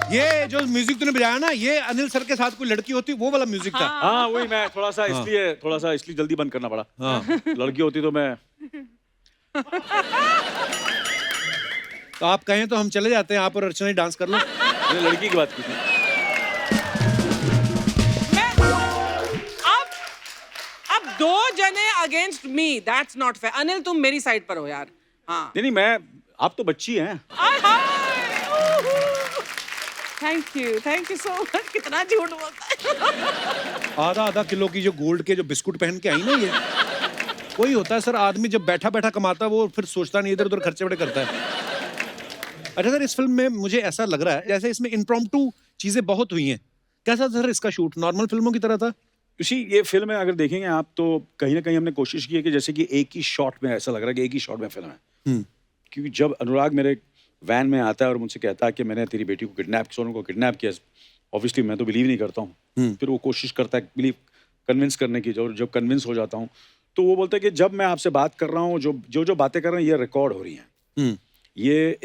ये जो म्यूजिक तूने बजाया ना, ये अनिल सर के साथ कोई लड़की होती वो वाला म्यूजिक था। हाँ वही, मैं थोड़ा सा इसलिए जल्दी बंद करना पड़ा। हाँ। लड़की होती तो मैं तो आप कहें तो हम चले जाते हैं, आप और अर्चना ही डांस कर लो। मैंने लड़की की बात की थी। अब 2 जने against me, that's not fair. Anil तुम मेरी साइड पर हो यार। हाँ नहीं मैं, आप तो बच्ची हैं। Thank you so much. कितना झूठ बोलता है। आधा आधा किलो की जो गोल्ड के जो बिस्कुट पहन के आई ना, ये वही होता है सर। आदमी जब बैठा बैठा कमाता है वो फिर सोचता नहीं, इधर उधर खर्चे बड़े करता है। अच्छा सर, इस फिल्म में मुझे ऐसा लग रहा है जैसे इसमें इम्प्रॉम्प्टू चीजें बहुत हुई हैं। कैसा सर इसका शूट? नॉर्मल फिल्मों की तरह था? ये फिल्म है, अगर देखेंगे आप तो कहीं ना कहीं हमने कोशिश की है कि जैसे कि एक ही शॉट में, ऐसा लग रहा है कि एक ही शॉट में फिल्म है। क्योंकि जब अनुराग मेरे वैन में आता है और मुझसे कहता है कि मैंने तेरी बेटी को किडनैप, सोनू को किडनैप किया, ऑब्वियसली मैं तो बिलीव नहीं करता हूँ। फिर वो कोशिश करता है बिलीव कन्विंस करने की, जब कन्विंस हो जाता हूँ तो वो बोलता है कि जब मैं आपसे बात कर रहा हूँ, जो बातें कर रहे हैं ये रिकॉर्ड हो रही हैं। ये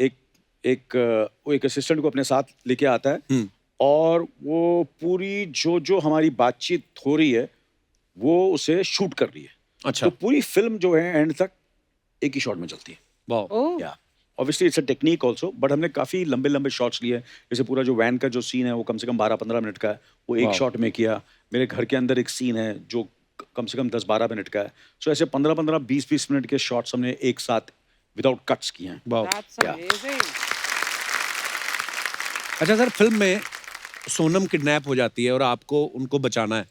एक असिस्टेंट को अपने साथ लेके आता है और वो पूरी जो हमारी बातचीत हो रही है वो उसे शूट कर रही है। अच्छा। तो पूरी फिल्म जो है एंड तक एक ही शॉट में चलती है। वाह। या obviously it's a technique also, but हमने काफी लंबे लंबे शॉट्स लिए। जैसे पूरा जो वैन का जो सीन है वो कम से कम 12-15 मिनट का है, वो एक शॉट में किया। मेरे घर के अंदर एक सीन है जो कम से कम 10-12 मिनट का है। सो ऐसे 15-15, 20-20 मिनट के शॉट्स हमने एक साथ विदाउट कट्स किए हैं। That's amazing. अच्छा सर, फिल्म में सोनम किडनैप हो जाती है और आपको उनको बचाना है,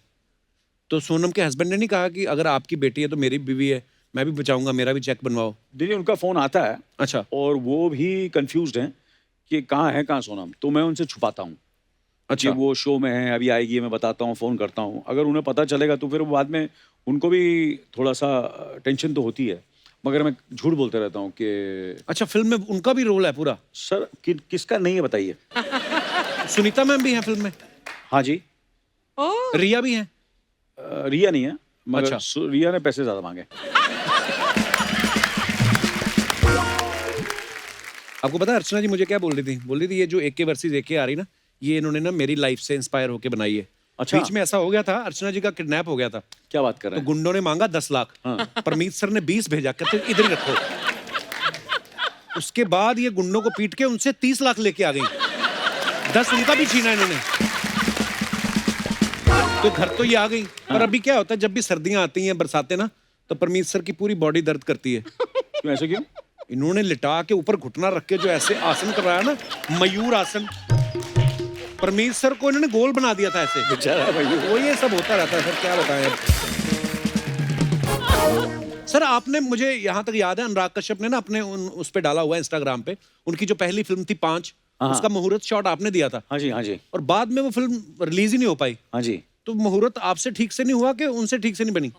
तो सोनम के हस्बैंड ने नहीं कहा कि अगर आपकी बेटी है तो मेरी बीवी है, मैं भी बचाऊंगा, मेरा भी चेक बनवाओ? दीदी उनका फोन आता है। अच्छा। और वो भी कंफ्यूज्ड हैं कि कहाँ सोनम। तो मैं उनसे छुपाता हूँ। अच्छा। कि वो शो में है, अभी आएगी, मैं बताता हूँ, फोन करता हूँ। अगर उन्हें पता चलेगा तो फिर वो बाद में उनको भी थोड़ा सा टेंशन तो होती है, मगर मैं झूठ बोलते रहता हूँ कि अच्छा, फिल्म में उनका भी रोल है पूरा? सर किसका नहीं है बताइए। सुनीता मैम भी हैं फिल्म में? हाँ जी। रिया भी हैं? रिया नहीं है, मगर अच्छा। रिया ने पैसे ज्यादा मांगे। आपको पता है अर्चना जी मुझे क्या बोल रही थी? ये जो AK वर्सेस AK आ रही ना, ये इन्होंने ना मेरी लाइफ से इंस्पायर होके बनाई है। अच्छा। बीच में ऐसा हो गया था, अर्चना जी का किडनैप हो गया था। क्या बात कर रहे तो हैं? गुंडों ने मांगा 10 लाख। परमीत सर ने 20 भेजा, कहते इधर ही रखो। उसके बाद ये गुंडों को पीट के उनसे 30 लाख लेके आ गई। 10 उनका भी छीना इन्होंने। तो घर तो ये आ गई। पर अभी क्या होता है, जब भी सर्दियां आती हैं, बरसातें ना, तो परमीत सर की पूरी बॉडी दर्द करती है। क्यों, ऐसे क्यों? इन्होंने लिटा के ऊपर घुटना रख के जो ऐसे आसन कराया ना, मयूर आसन, परमीत सर को इन्होंने गोल बना दिया था ऐसे। बेचारा मयूर। वो ये सब होता रहता है सर, क्या बताएं अब। सर आपने, मुझे यहाँ तक याद है, अनुराग कश्यप ने ना अपने उस पे डाला हुआ है इंस्टाग्राम पे, उनकी जो पहली फिल्म थी 5, उसका मुहूर्त शॉट आपने दिया था। हाँ जी, हाँ जी। और बाद में वो फिल्म रिलीज ही नहीं हो पाई। हाँ जी। तो मुहूर्त आपसे ठीक से नहीं हुआ कि उनसे ठीक से नहीं बनी?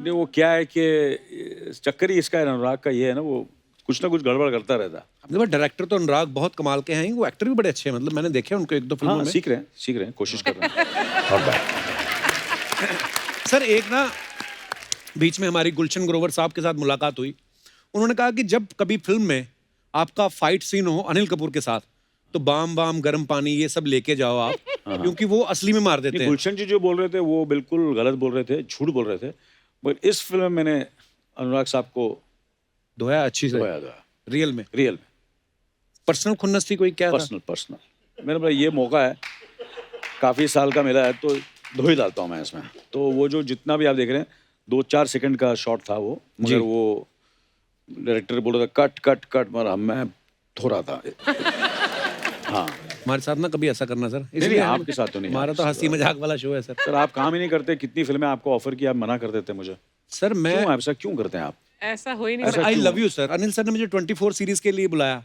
वो क्या है कि चक्कर ही इसका है, अनुराग का ये है ना, वो कुछ ना कुछ गड़बड़ करता रहता है। डायरेक्टर तो अनुराग बहुत कमाल के हैं, वो एक्टर भी बड़े अच्छे हैं, मतलब मैंने देखे उनको 1-2 फिल्मों में। सीख रहे हैं, कोशिश कर रहे हैं। सर एक ना बीच में हमारी गुलशन ग्रोवर साहब के साथ मुलाकात हुई। उन्होंने कहा कि जब कभी फिल्म में आपका फाइट सीन हो अनिल कपूर के साथ, तो बाम गर्म पानी ये सब लेके जाओ आप, क्योंकि वो असली में मार देते हैं। गुलशन जी जो बोल रहे थे वो बिल्कुल गलत बोल रहे थे, झूठ बोल रहे थे। बट इस फिल्म में मैंने अनुराग साहब को धोया अच्छी से, रियल में। पर्सनल खुन्नस थी कोई? क्या पर्सनल मेरा भाई ये मौका है, काफी साल का मिला है, तो धो ही डालता हूँ मैं इसमें। तो वो जो जितना भी आप देख रहे हैं 2-4 सेकंड का शॉट था वो, मगर वो डायरेक्टर बोल रहा था कट, मगर मैं धो रहा था। हाँ, हमारे साथ ना कभी ऐसा करना सर। नहीं, आपके साथ तो नहीं। हमारा तो हंसी मजाक वाला शो है सर। सर आप काम ही नहीं करते, कितनी फिल्में आपको ऑफर की, आप मना कर देते मुझे। सर मैं ऐसा क्यों करते हैं आप? ऐसा हो ही नहीं। आई love you sir. Anil sir ने मुझे 24 सीरीज के लिए बुलाया,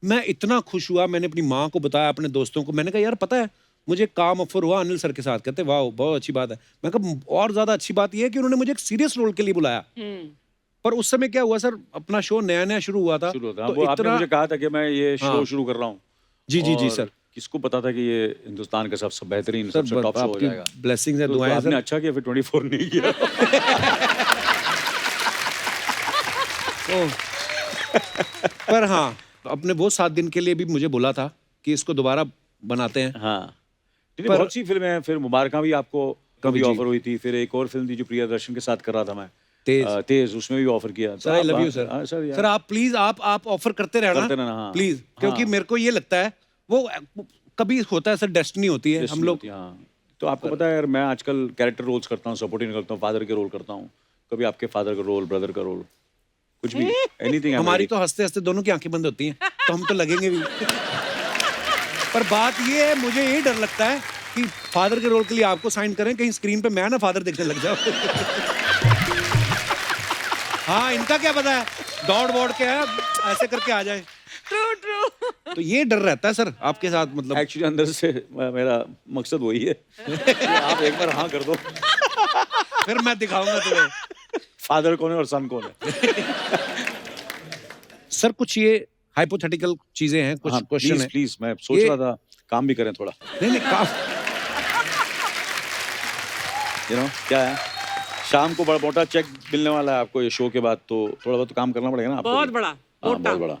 मैं इतना खुश हुआ। मैंने अपनी माँ को बताया, अपने दोस्तों को। मैंने कहा यार पता है मुझे काम ऑफर हुआ अनिल सर के साथ। कहते वाह बहुत अच्छी बात है। मैं कहा और ज्यादा अच्छी बात यह है कि उन्होंने मुझे एक सीरियस रोल के लिए बुलाया। पर उस समय क्या हुआ सर, अपना शो नया शुरू हुआ था। तो आपने मुझे कहा था कि मैं ये शो शुरू कर रहा हूँ। जी सर। किसको पता था कि ये हिंदुस्तान का सबसे बेहतरीन, सबसे टॉप शो हो जाएगा। ब्लेसिंग्स है, दुआएं हैं आपने अच्छा किया फिर 24 नहीं किया। पर हाँ, अपने वो 7 दिन के लिए भी मुझे बोला था कि इसको दोबारा बनाते हैं। हाँ, नहीं, बहुत सी फिल्में हैं। फिर मुबारका भी आपको कभी जी। ऑफर हुई थी। फिर एक और फिल्म थी जो प्रियदर्शन के साथ कर रहा था मैं, तेज। तेज, उसमें भी ऑफर किया। Sir I love you sir. हाँ, सर यार, सर आप प्लीज आप ऑफर करते रहना हाँ। प्लीज, क्योंकि हाँ। मेरे को ये लगता है वो कभी होता है सर, डेस्टिनी होती है हम लोग। हाँ, तो आपको पता है यार, मैं आजकल कैरेक्टर रोल्स करता हूँ, सपोर्टिंग करता हूँ, फादर के रोल करता हूँ, कभी आपके फादर का रोल, ब्रदर का रोल, कुछ भी, एनीथिंग। हमारी तो हंसते हंसते दोनों की आंखें बंद होती हैं, तो हम तो लगेंगे भी। पर बात ये है, मुझे ये डर लगता है कि फादर के रोल के लिए आपको साइन करें, कहीं स्क्रीन पे मैं ना फादर देखने लग जाऊं। हाँ, इनका क्या पता है, दौड़ के है, ऐसे करके आ जाए। ट्रू। तो ये डर रहता है सर आपके साथ, मतलब एक्चुअली अंदर से मेरा मकसद वही है कि आप एक बार हाँ कर दो, फिर मैं दिखाऊंगा तुम्हें फादर कौन है और सन कौन है। सर कुछ ये हाइपोथेटिकल चीजें हैं, कुछ क्वेश्चन है। प्लीज, मैं सोच ये- रहा था काम भी करें थोड़ा, नहीं क्या है, शाम को बड़ा मोटा चेक मिलने वाला है आपको ये शो के बाद, तो थोड़ा बहुत काम करना पड़ेगा ना आपको बहुत भी। बड़ा, हाँ, मोटा। बहुत बड़ा।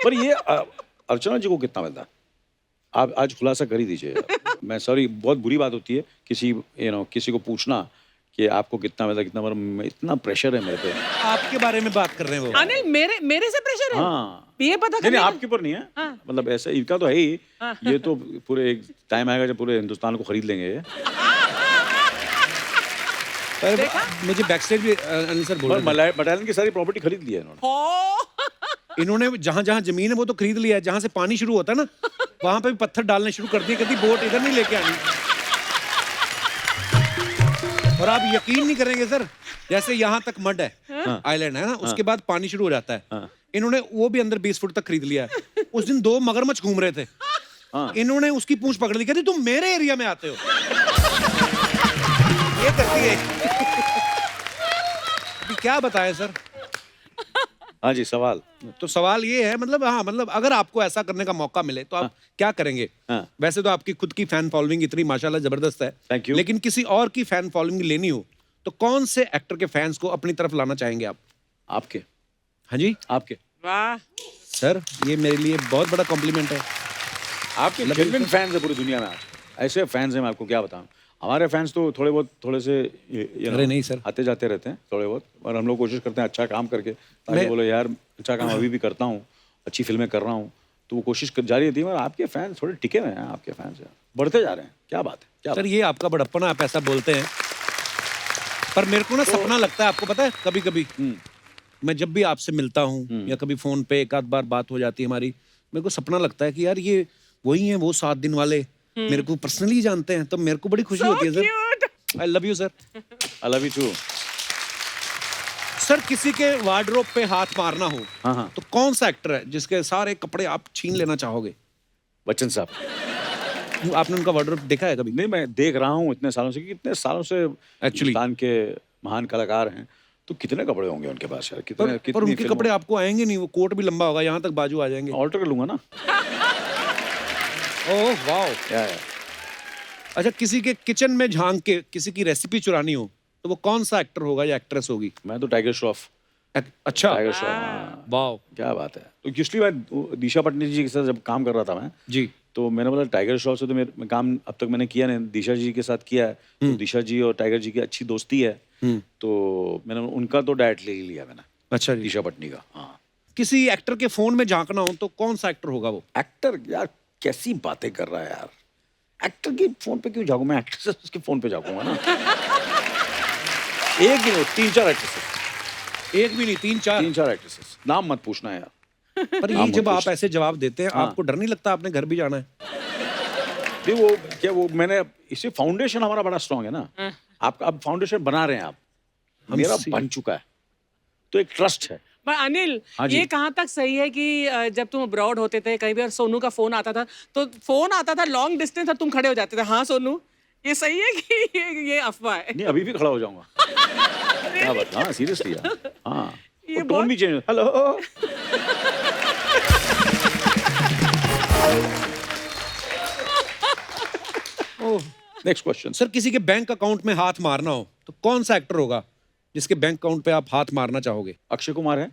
पर ये अर्चना जी को कितना मिलता है? आप आज खुलासा कर ही दीजिए यार। मैं सॉरी, बहुत बुरी बात होती है किसी को पूछना कि आपको कितना मिलता है, कितना, मगर इतना प्रेशर है मेरे पे। आपके बारे में बात कर रहे हैं वो। अनिल मेरे से प्रेशर है? हाँ, ये पता नहीं, करने का? आपके ऊपर नहीं है। हाँ। मतलब ऐसा इनका तो है ही। ये तो पूरे एक टाइम आएगा जब पूरे हिंदुस्तान को खरीद लेंगे ये। पर मुझे बैकस्टेज भी अनिल सर बोल रहे थे। मटालन की सारी प्रॉपर्टी खरीद ली है इन्होंने। हो। इन्होंने जहां जहां जमीन है वो तो खरीद लिया है, जहां से पानी शुरू होता है ना वहां पे भी पत्थर डालने शुरू कर दिए, कहती बोट इधर नहीं लेके आनी। और आप यकीन नहीं करेंगे सर, जैसे यहाँ तक मड है, आइलैंड है ना, उसके बाद पानी शुरू हो जाता है। इन्होंने वो भी अंदर 20 फुट तक खरीद लिया है। उस दिन 2 मगरमच्छ घूम रहे थे, इन्होंने उसकी पूंछ पकड़ ली, कहती तुम मेरे एरिया में आते हो। ये करती है। अभी क्या बताएं सर। हाँ जी, सवाल। तो सवाल ये है, मतलब हाँ, मतलब अगर आपको ऐसा करने का मौका मिले तो आप क्या करेंगे? हाँ। वैसे तो आपकी खुद की फैन फॉलोइंग इतनी माशाल्लाह जबरदस्त है, Thank you. लेकिन किसी और की फैन फॉलोइंग लेनी हो तो कौन से एक्टर के फैंस को अपनी तरफ लाना चाहेंगे आप? आपके हाँ जी आपके वाह। सर, ये मेरे लिए बहुत बड़ा कॉम्प्लीमेंट है। आपके जेन्युइन फैंस है पूरी दुनिया में आज। ऐसे फैंस हैं, मैं आपको क्या बताऊं। हमारे फैंस तो थोड़े से अरे नहीं सर, आते जाते रहते हैं थोड़े बहुत, और हम लोग कोशिश करते हैं अच्छा काम करके, ताकि बोलो यार अच्छा काम अभी भी करता हूँ, अच्छी फिल्में कर रहा हूँ, तो वो कोशिश जारी रहती है। मगर आपके फैंस थोड़े टिके हुए हैं, आपके फैंस बढ़ते जा रहे हैं। क्या बात है, क्या सर ये आपका बड़प्पन है, आप ऐसा बोलते हैं, पर मेरे को ना सपना लगता है, आपको पता है, कभी कभी मैं जब भी आपसे मिलता हूँ या कभी फोन पे एक आध बार बात हो जाती है हमारी, मेरे को सपना लगता है कि यार ये वही हैं वो 7 दिन वाले, मेरे को पर्सनली जानते हैं, तो मेरे को बड़ी खुशी होती है sir. I love you sir. I love you too. Sir किसी के वार्डरोब पे हाथ मारना हो हाँ। तो कौन सा एक्टर है जिसके सारे कपड़े आप छीन लेना चाहोगे? बच्चन साहब। आपने उनका वार्डरोब देखा है कभी? नहीं, मैं देख रहा हूँ इतने सालों से, कि इतने सालों से Actually. हिंदुस्तान के महान कलाकार हैं, तो कितने कपड़े होंगे उनके पास यार, पर उनके कपड़े आपको आएंगे नहीं, वो कोट भी लंबा होगा, यहाँ तक बाजू आ जाएंगे। ऑल्टर कर लूंगा ना। Oh wow. या अच्छा, किसी के किचन में झांक के किसी की रेसिपी चुरानी हो तो वो कौन सा एक्टर होगा या एक्ट्रेस होगी? मैं तो टाइगर श्रॉफ। अच्छा, टाइगर श्रॉफ। वाओ, क्या बात है। तो एक्चुअली मैं दिशा पटनी जी के साथ जब काम कर रहा था मैं, जी, तो मैंने बोला टाइगर श्रॉफ से तो मैं काम अब तक मैंने किया नहीं, दिशा जी के साथ किया है। तो दिशा जी और टाइगर जी की अच्छी दोस्ती है, तो मैंने उनका तो डायरेक्ट ले ही लिया मैंने, अच्छा जी। दिशा पटनी का। हाँ। किसी एक्टर के फोन में झांकना हो तो कौन सा एक्टर होगा वो? एक्टर यार कैसी बातें कर रहा है यार, एक्टर के फोन पे क्यों जाऊँ मैं, एक्ट्रेस के फोन पे जाऊंगा ना। एक ही नहीं, 3-4 एक्ट्रेसेस। एक भी नहीं, 3-4। 3-4 एक्ट्रेसेस, नाम मत पूछना यार। पर ये नाम जब मत आप पूछना। ऐसे जवाब देते हैं, आपको डर नहीं लगता आपने घर भी जाना है? नहीं, वो मैंने इसे फाउंडेशन हमारा बड़ा स्ट्रांग है ना। आप अब फाउंडेशन बना रहे हैं आप, मेरा बन चुका है, तो एक ट्रस्ट है। पर अनिल, हाँ जी। ये कहाँ तक सही है कि जब तुम अब्रॉड होते थे कहीं भी और सोनू का फोन आता था, तो फोन आता था लॉन्ग डिस्टेंस और तुम खड़े हो जाते थे, हाँ सोनू, ये सही है कि ये अफवाह है? नहीं, अभी भी खड़ा हो जाऊंगा। क्या बात, हाँ सीरियसली यार। हाँ, ये टोन भी change. Hello. Next question. Sir किसी के बैंक अकाउंट में हाथ मारना हो तो कौन सा एक्टर होगा जिसके बैंक अकाउंट पे आप हाथ मारना चाहोगे? अक्षय कुमार है,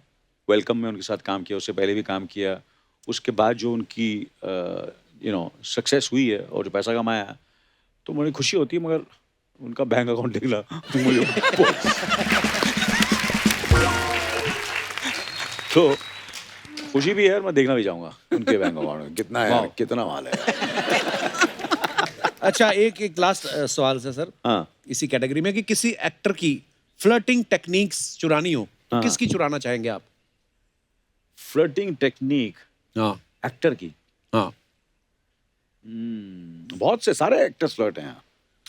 वेलकम में उनके साथ काम किया, उससे पहले भी काम किया, उसके बाद जो उनकी सक्सेस हुई है और जो पैसा कमाया है, तो मुझे खुशी होती है, मगर उनका बैंक अकाउंट देखना मुझे तो खुशी भी है और मैं देखना भी चाहूंगा उनके बैंक अकाउंट में कितना है, कितना माल है। अच्छा, एक लास्ट सवाल से सर, हाँ, इसी कैटेगरी में, कि किसी एक्टर की फ्लर्टिंग टेक्निक्स चुरानी हो तो हाँ। किसकी चुराना चाहेंगे आप? फ्लर्टिंग टेक्निक हाँ एक्टर की हाँ। बहुत से सारे एक्टर्स फ्लर्ट हैं।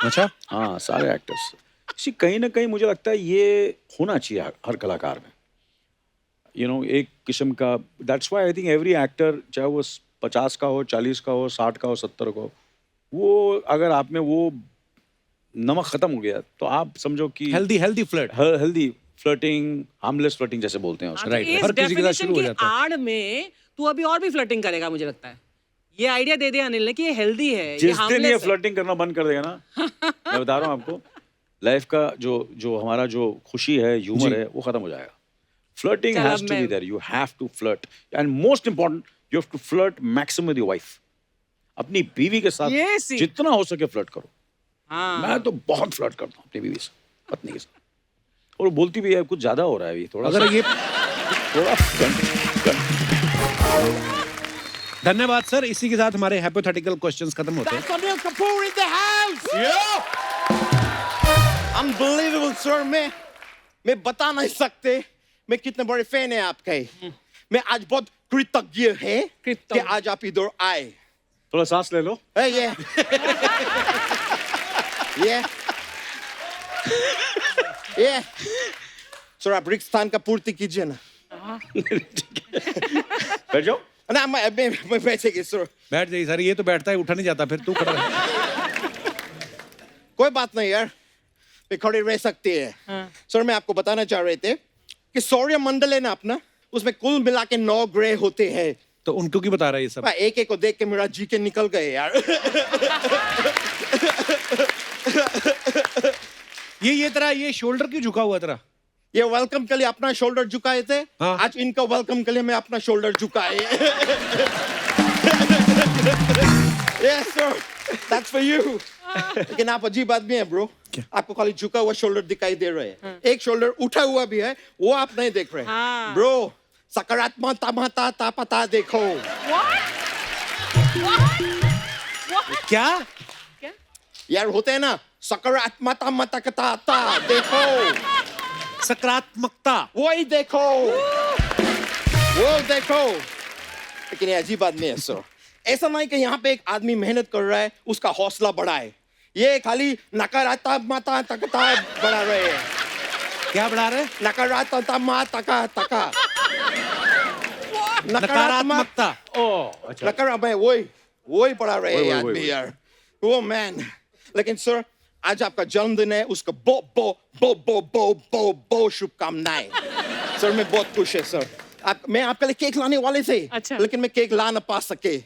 अच्छा, हाँ, सारे एक्टर्स। सी कहीं ना कहीं मुझे लगता है ये होना चाहिए हर कलाकार में, एक किस्म का। That's why I think every actor, चाहे वो 50 का हो, 40 का हो, 60 का हो, 70 का हो, वो अगर आप में वो नमक खत्म हो गया तो आप समझो कि healthy flirt. Healthy flirting, harmless flirting जैसे बोलते हैं उसको। Right, इस हर किसी के साथ definition शुरू हो की जाता है। आड़ में तू अभी और भी फ्लर्टिंग करेगा, मुझे लगता है। ये आइडिया दे दिया अनिल ने कि ये हेल्दी है, ये जिस दिन ये harmless है। फ्लर्टिंग करना बंद कर देगा ना, मैं बता रहा हूँ आपको, लाइफ का जो हमारा जो खुशी है, ह्यूमर है, वो खत्म हो जाएगा। फ्लर्टिंग चल, हैज अब टू बी मैं- there, you have to flirt, and most important, you have to flirt maximum with your wife. अपनी बीवी के साथ ये सी- जितना हो सके फ्लर्ट करो। हाँ। मैं तो बहुत फ्लर्ट करता हूँ अपनी बीवी से, पत्नी के साथ, और वो बोलती भी है कुछ ज्यादा हो रहा है अभी, थोड़ा अगर ये थोड़ा धन्यवाद सर, इसी के साथ हमारे हाइपोथेटिकल क्वेश्चंस खत्म होते हैं। That's Anil Kapoor in the house. Unbelievable, sir. मैं बता नहीं सकते मैं कितने बड़े फैन है आपके। मैं आज बहुत कृतज्ञ है कृतज्ञ। कि आज आप इधर आए। थोड़ा सांस ले लो। Hey, yeah. Yeah. Yeah. Sir आप रिक्त स्थान का पूर्ति कीजिए ना। बैठ जाओ। ना मैं बैठेगी सर। बैठ जाइए सर, ये तो बैठता है, उठा नहीं जाता, फिर तू खड़ा रह। कोई बात नहीं यार, मैं खड़ी रह सकती है। सर मैं आपको बताना चाह रहे थे कि सौर्य मंडल है ना अपना, उसमें कुल मिला के 9 ग्रह होते हैं। तो उनको क्यों बता रहा है ये सब? एक एक को देख के मेरा जी के निकल गए यार। ये शोल्डर क्यों झुका हुआ तेरा? ये वेलकम के लिए अपना शोल्डर झुकाए थे, हाँ। आज इनका वेलकम के लिए मैं अपना शोल्डर झुकाए। Yes sir, that's for you. लेकिन आप अजीब आदमी है ब्रो, आपको खाली झुका हुआ शोल्डर दिखाई दे रहे हैं, एक शोल्डर उठा हुआ भी है, वो आप नहीं देख रहे हाँ। ब्रो। सकारात्मक तामता पता देखो। क्या? यार होते हैं ना सकारात्मकता देखो, सकारात्मकता। वही देखो, वो देखो। लेकिन ये अजीब आदमी है सर, ऐसा नहीं कि यहाँ पे एक आदमी मेहनत कर रहा है उसका हौसला बढ़ाए, ये खाली नकारात्मकता बढ़ा रहे हैं। क्या बढ़ा रहे? नकारात्मकता नकारात्मकता। ओह, अच्छा। नकारात्मक वही बढ़ा रहे हैं वही। आदमी यार। वो मैन। लेकिन सर आज आपका जन्मदिन है, उसका बो शुभकामनाएं। सर मैं बहुत खुश है सर। मैं आपके लिए केक लाने वाले थे, अच्छा। लेकिन मैं केक ला ना पा सके।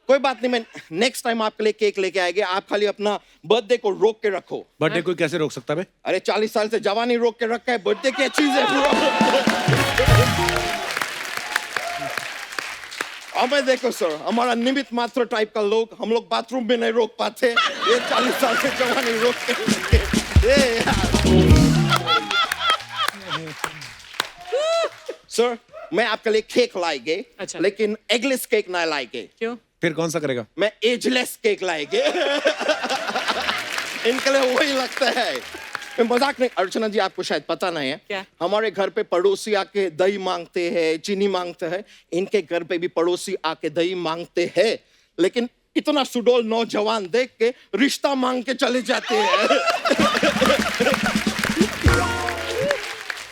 कोई बात नहीं, मैं नेक्स्ट टाइम आपके लिए केक लेके आएंगे। आप खाली अपना बर्थडे को रोक के रखो। बर्थडे कोई कैसे रोक सकता है? अरे 40 साल से जवानी रोक के रखा है, बर्थडे क्या चीज है ब्रो। हमें देखो सर, हमारा निमित्त मात्र टाइप का लोग, हम लोग बाथरूम में नहीं रोक पाते, ये 40 साल से जवानी रोक के ये यार। सर मैं आपके लिए केक लाएंगे, अच्छा। लेकिन एगलेस केक ना लाएंगे। क्यों? फिर कौन सा करेगा? मैं एजलेस केक लाएंगे। इनके लिए वही लगता है। मैं मजाक नहीं, अर्चना जी आपको शायद पता नहीं है, क्या? हमारे घर पे पड़ोसी आके दही मांगते हैं, चीनी मांगते हैं, इनके घर पे भी पड़ोसी आके दही मांगते हैं, लेकिन इतना सुडौल नौजवान देख के रिश्ता मांग के चले जाते हैं।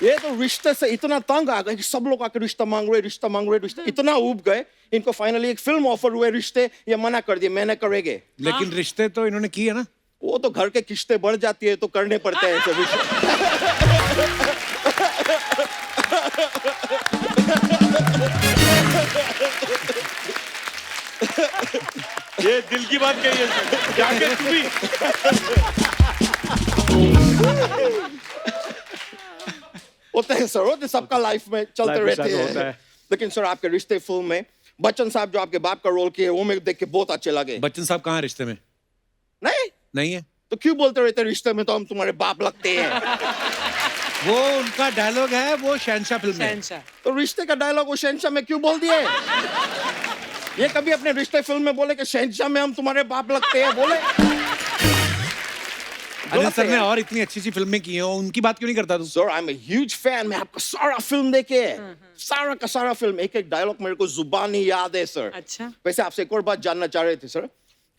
ये तो रिश्ते से इतना तंग आ गए कि सब लोग आके रिश्ता मांग रहे, इतना उब गए, इनको फाइनली एक फिल्म ऑफर हुए रिश्ते, ये मना कर दिए, मैंने करेंगे। लेकिन रिश्ते तो इन्होंने किए ना। वो तो घर के किस्तें बढ़ जाती है तो करने पड़ते हैं सभी। ये दिल की बात कही है, जाके तू भी। होते हैं सर, होते सबका लाइफ में चलते Life में रहते शायद होता हैं। है। लेकिन सर आपके रिश्ते फिल्म में बच्चन साहब जो आपके बाप का रोल किए वो मेरे देख के बहुत अच्छे लगे। बच्चन साहब कहाँ हैं रिश्ते में? नहीं नहीं है? तो क्यों बोलते रहते रिश्ते में तो हम तुम्हारे बाप लगते हैं? वो उनका डायलॉग है, वो शहंशाह फिल्म में। शहंशाह। तो रिश्ते का डायलॉग वो शहंशाह में क्यों बोल दिए? ये कभी अपने रिश्ते फिल्म में बोले कि शहंशाह में हम तुम्हारे बाप लगते हैं बोले? अनिल सर ने और इतनी अच्छी अच्छी फिल्में की हैं, उनकी बात क्यों नहीं करता तू? Sir I am a huge fan. मैं आपका सारा फिल्म देखे हैं, सारा का सारा फिल्म, एक एक डायलॉग मेरे को जुबान ही याद है सर। अच्छा। वैसे आपसे एक और बात जानना चाह रहे थे सर,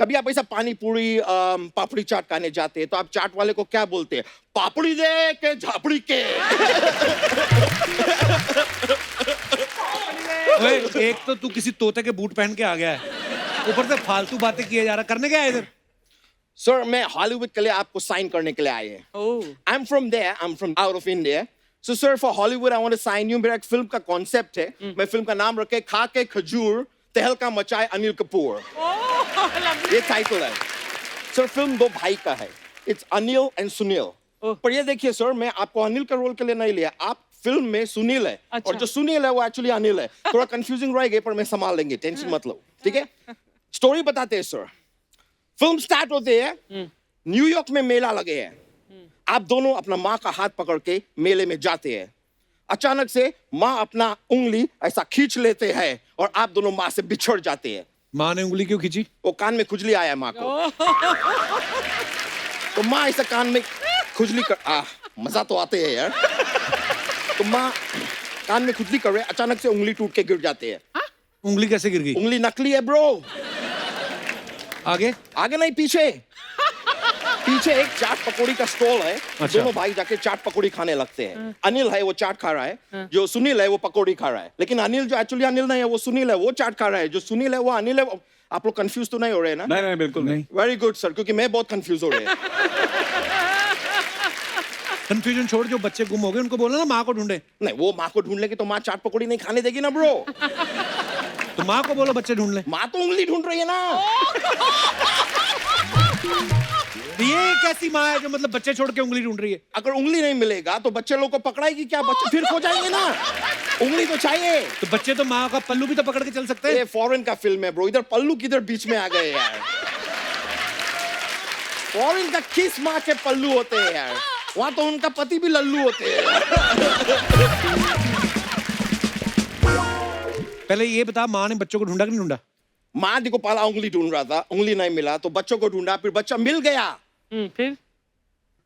कभी आप ऐसा पानी पूरी पापड़ी चाट खाने जाते हैं तो आप चाट वाले को क्या बोलते हैं? पापड़ी दे के झापड़ी के? ओए, एक तो तू किसी तोते के बूट पहन के आ गया है, ऊपर से फालतू बातें किए जा रहा, करने क्या है इधर? सर मैं हॉलीवुड के लिए आपको साइन करने के लिए आए हैं। Oh. I am from there, I am from out of India. So sir for Hollywood I want to sign you. मेरा एक फिल्म का कॉन्सेप्ट है, मैं फिल्म का नाम रखे खा के खजूर तहलका मचाए अनिल कपूर। ये टाइटल है सर। फिल्म दो भाई का है, इट्स अनिल एंड सुनील। पर ये देखिए सर, मैं आपको अनिल का रोल के लिए नहीं लिया, आप फिल्म में सुनील है। अच्छा। और जो सुनील है वो एक्चुअली अनिल है। थोड़ा कंफ्यूजिंग रहेगा पर मैं संभाल लेंगे, टेंशन मत लो, ठीक है? स्टोरी बताते हैं सर। फिल्म स्टार्ट होते है, न्यूयॉर्क में मेला लगे हैं। आप दोनों अपना माँ का हाथ पकड़ के मेले में जाते हैं। अचानक से माँ अपना उंगली ऐसा खींच लेते हैं और आप दोनों माँ से बिछड़ जाते हैं। माँ ने उंगली क्यों खींची? वो कान में खुजली आया माँ को, तो माँ ऐसा कान में खुजली कर मजा तो आते हैं यार। तो माँ कान में खुजली कर रहे, अचानक से उंगली टूट के गिर जाते हैं। उंगली कैसे गिर गई? उंगली नकली है ब्रो। आगे? आगे नहीं, पीछे। पीछे एक चाट पकौड़ी का स्टॉल है। अच्छा। दोनों भाई जाके चाट पकौड़ी खाने लगते हैं। अनिल है वो चाट खा रहा है, जो सुनील है वो पकौड़ी खा रहा है। लेकिन अनिल जो एक्चुअली अनिल नहीं है, वो सुनील है, वो चाट खा रहा है। जो सुनील है वो अनिल है। आप लोग कंफ्यूज तो नहीं हो रहे हैं ना? नहीं नहीं बिल्कुल नहीं। वेरी गुड सर, क्योंकि मैं बहुत कंफ्यूज हो रहे हैं। कंफ्यूजन छोड़, जो बच्चे गुम हो गए उनको बोलो ना माँ को ढूंढे। नहीं, वो माँ को ढूंढ लेगी तो माँ चाट पकौड़ी नहीं खाने देगी ना ब्रो। तो माँ को बोलो बच्चे ढूंढ ले। माँ तो उंगली ढूंढ रही है ना। तो ये कैसी माँ है जो मतलब बच्चे छोड़ के उंगली ढूंढ रही है? अगर उंगली नहीं मिलेगा तो बच्चे लोग को पकड़ाएगी क्या? बच्चे फिर खो जाएंगे ना। उंगली तो चाहिए। तो बच्चे तो माँ का पल्लू भी तो पकड़ के चल सकते हैं। ये फॉरेन का फिल्म है ब्रो, इधर पल्लू किधर बीच में आ गए यार। फॉरेन का किस माँ के पल्लू होते हैं यार? वहां तो उनका पति भी लल्लू होते हैं। पहले ये बता, माँ ने बच्चों को ढूंढा कि नहीं ढूंढा? माँ देखो पहला उंगली ढूंढ रहा था, उंगली नहीं मिला तो बच्चों को ढूंढा, फिर बच्चा मिल गया। फिर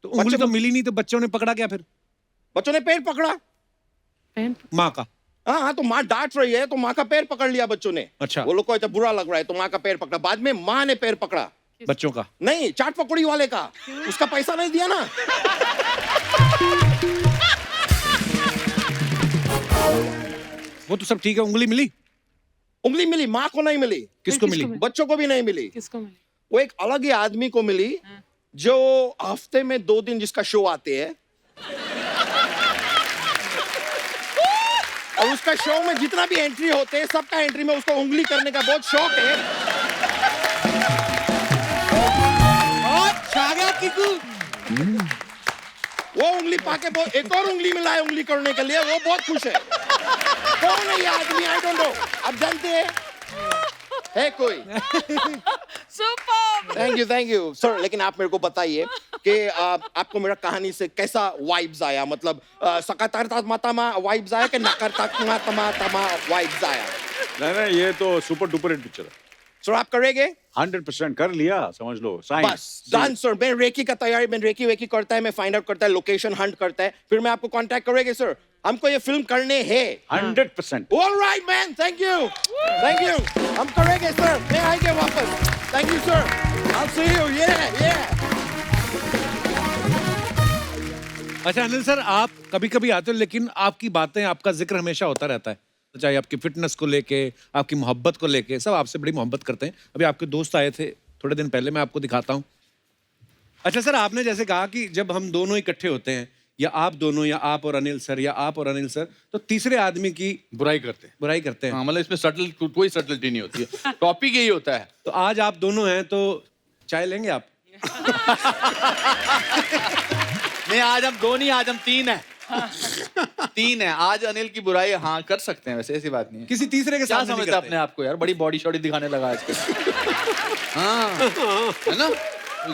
तो उंगली तो मिली नहीं, तो बच्चों ने पकड़ा क्या फिर? बच्चों ने पैर पकड़ा। पेन। माँ का? हाँ, तो माँ डांट रही है तो माँ का पैर पकड़ लिया बच्चों ने। अच्छा। वो लोग को ऐसा बुरा लग रहा है तो माँ का पैर पकड़ा। बाद में माँ ने पैर पकड़ा। बच्चों का? नहीं, चाट पकौड़ी वाले का। उसका पैसा नहीं दिया ना। वो तो सब ठीक है, उंगली मिली? उंगली मिली, माँ को नहीं मिली। किसको मिली? बच्चों को भी नहीं मिली। किसको मिली? वो एक अलग ही आदमी को मिली जो हफ्ते में 2 दिन जिसका शो आते हैं। और उसका शो में जितना भी एंट्री होते हैं सबका एंट्री में उसको उंगली करने का बहुत शौक है। छा गया किकू। वो उंगली पाके बहुत, एक और उंगली मिला है उंगली करने के लिए, वो बहुत खुश है। कौन है ये आदमी? I don't know. आप जानते हैं है कोई? सुपर। Thank you sir. लेकिन आप मेरे को बताइए कि आपको मेरा कहानी से कैसा वाइब्स आया? मतलब सकारात्मक वाइब्स आया कि नकारात्मक वाइब्स आया? नहीं नहीं, ये तो सुपर डुपर हिट पिक्चर है। सर आप करेंगे? 100% कर लिया, समझ लो। साइन। बस डन सर। मैं रेकी का तैयारी, मैं रेकी वेकी करता है, मैं फाइंड आउट करता है, लोकेशन हंट करता है, फिर मैं आपको कांटेक्ट करेंगे सर। हमको ये फिल्म करने हैं। 100%। Alright man, thank you. हम करेंगे सर, मैं आएंगे वापस। Thank you sir, I see you. ये अच्छा अनिल सर, आप कभी कभी आते हो लेकिन आपकी बातें, आपका जिक्र हमेशा होता रहता है, चाहे आपकी फिटनेस को लेके, आपकी मोहब्बत को लेके, सब आपसे बड़ी मोहब्बत करते हैं। अभी आपके दोस्त आए थे थोड़े दिन पहले, मैं आपको दिखाता हूँ। अच्छा सर, आपने जैसे कहा कि जब हम दोनों इकट्ठे होते हैं, या आप दोनों, या आप और अनिल सर, या आप और अनिल सर, तो तीसरे आदमी की बुराई करते हैं। बुराई करते हैं। हाँ, मतलब इसमें सटल कोई सटलिटी नहीं होती है। टॉपिक यही होता है। तो आज आप दोनों हैं तो चाय लेंगे आप? नहीं, आज हम 2 नहीं, आज हम 3 हैं। 3 है। आज अनिल की बुराई हाँ कर सकते हैं, वैसे ऐसी बात नहीं है। किसी तीसरे के क्या साथ नहीं समझता करते। अपने आप को यार, बड़ी बॉडी शॉडी दिखाने लगा आजकल। हाँ है ना,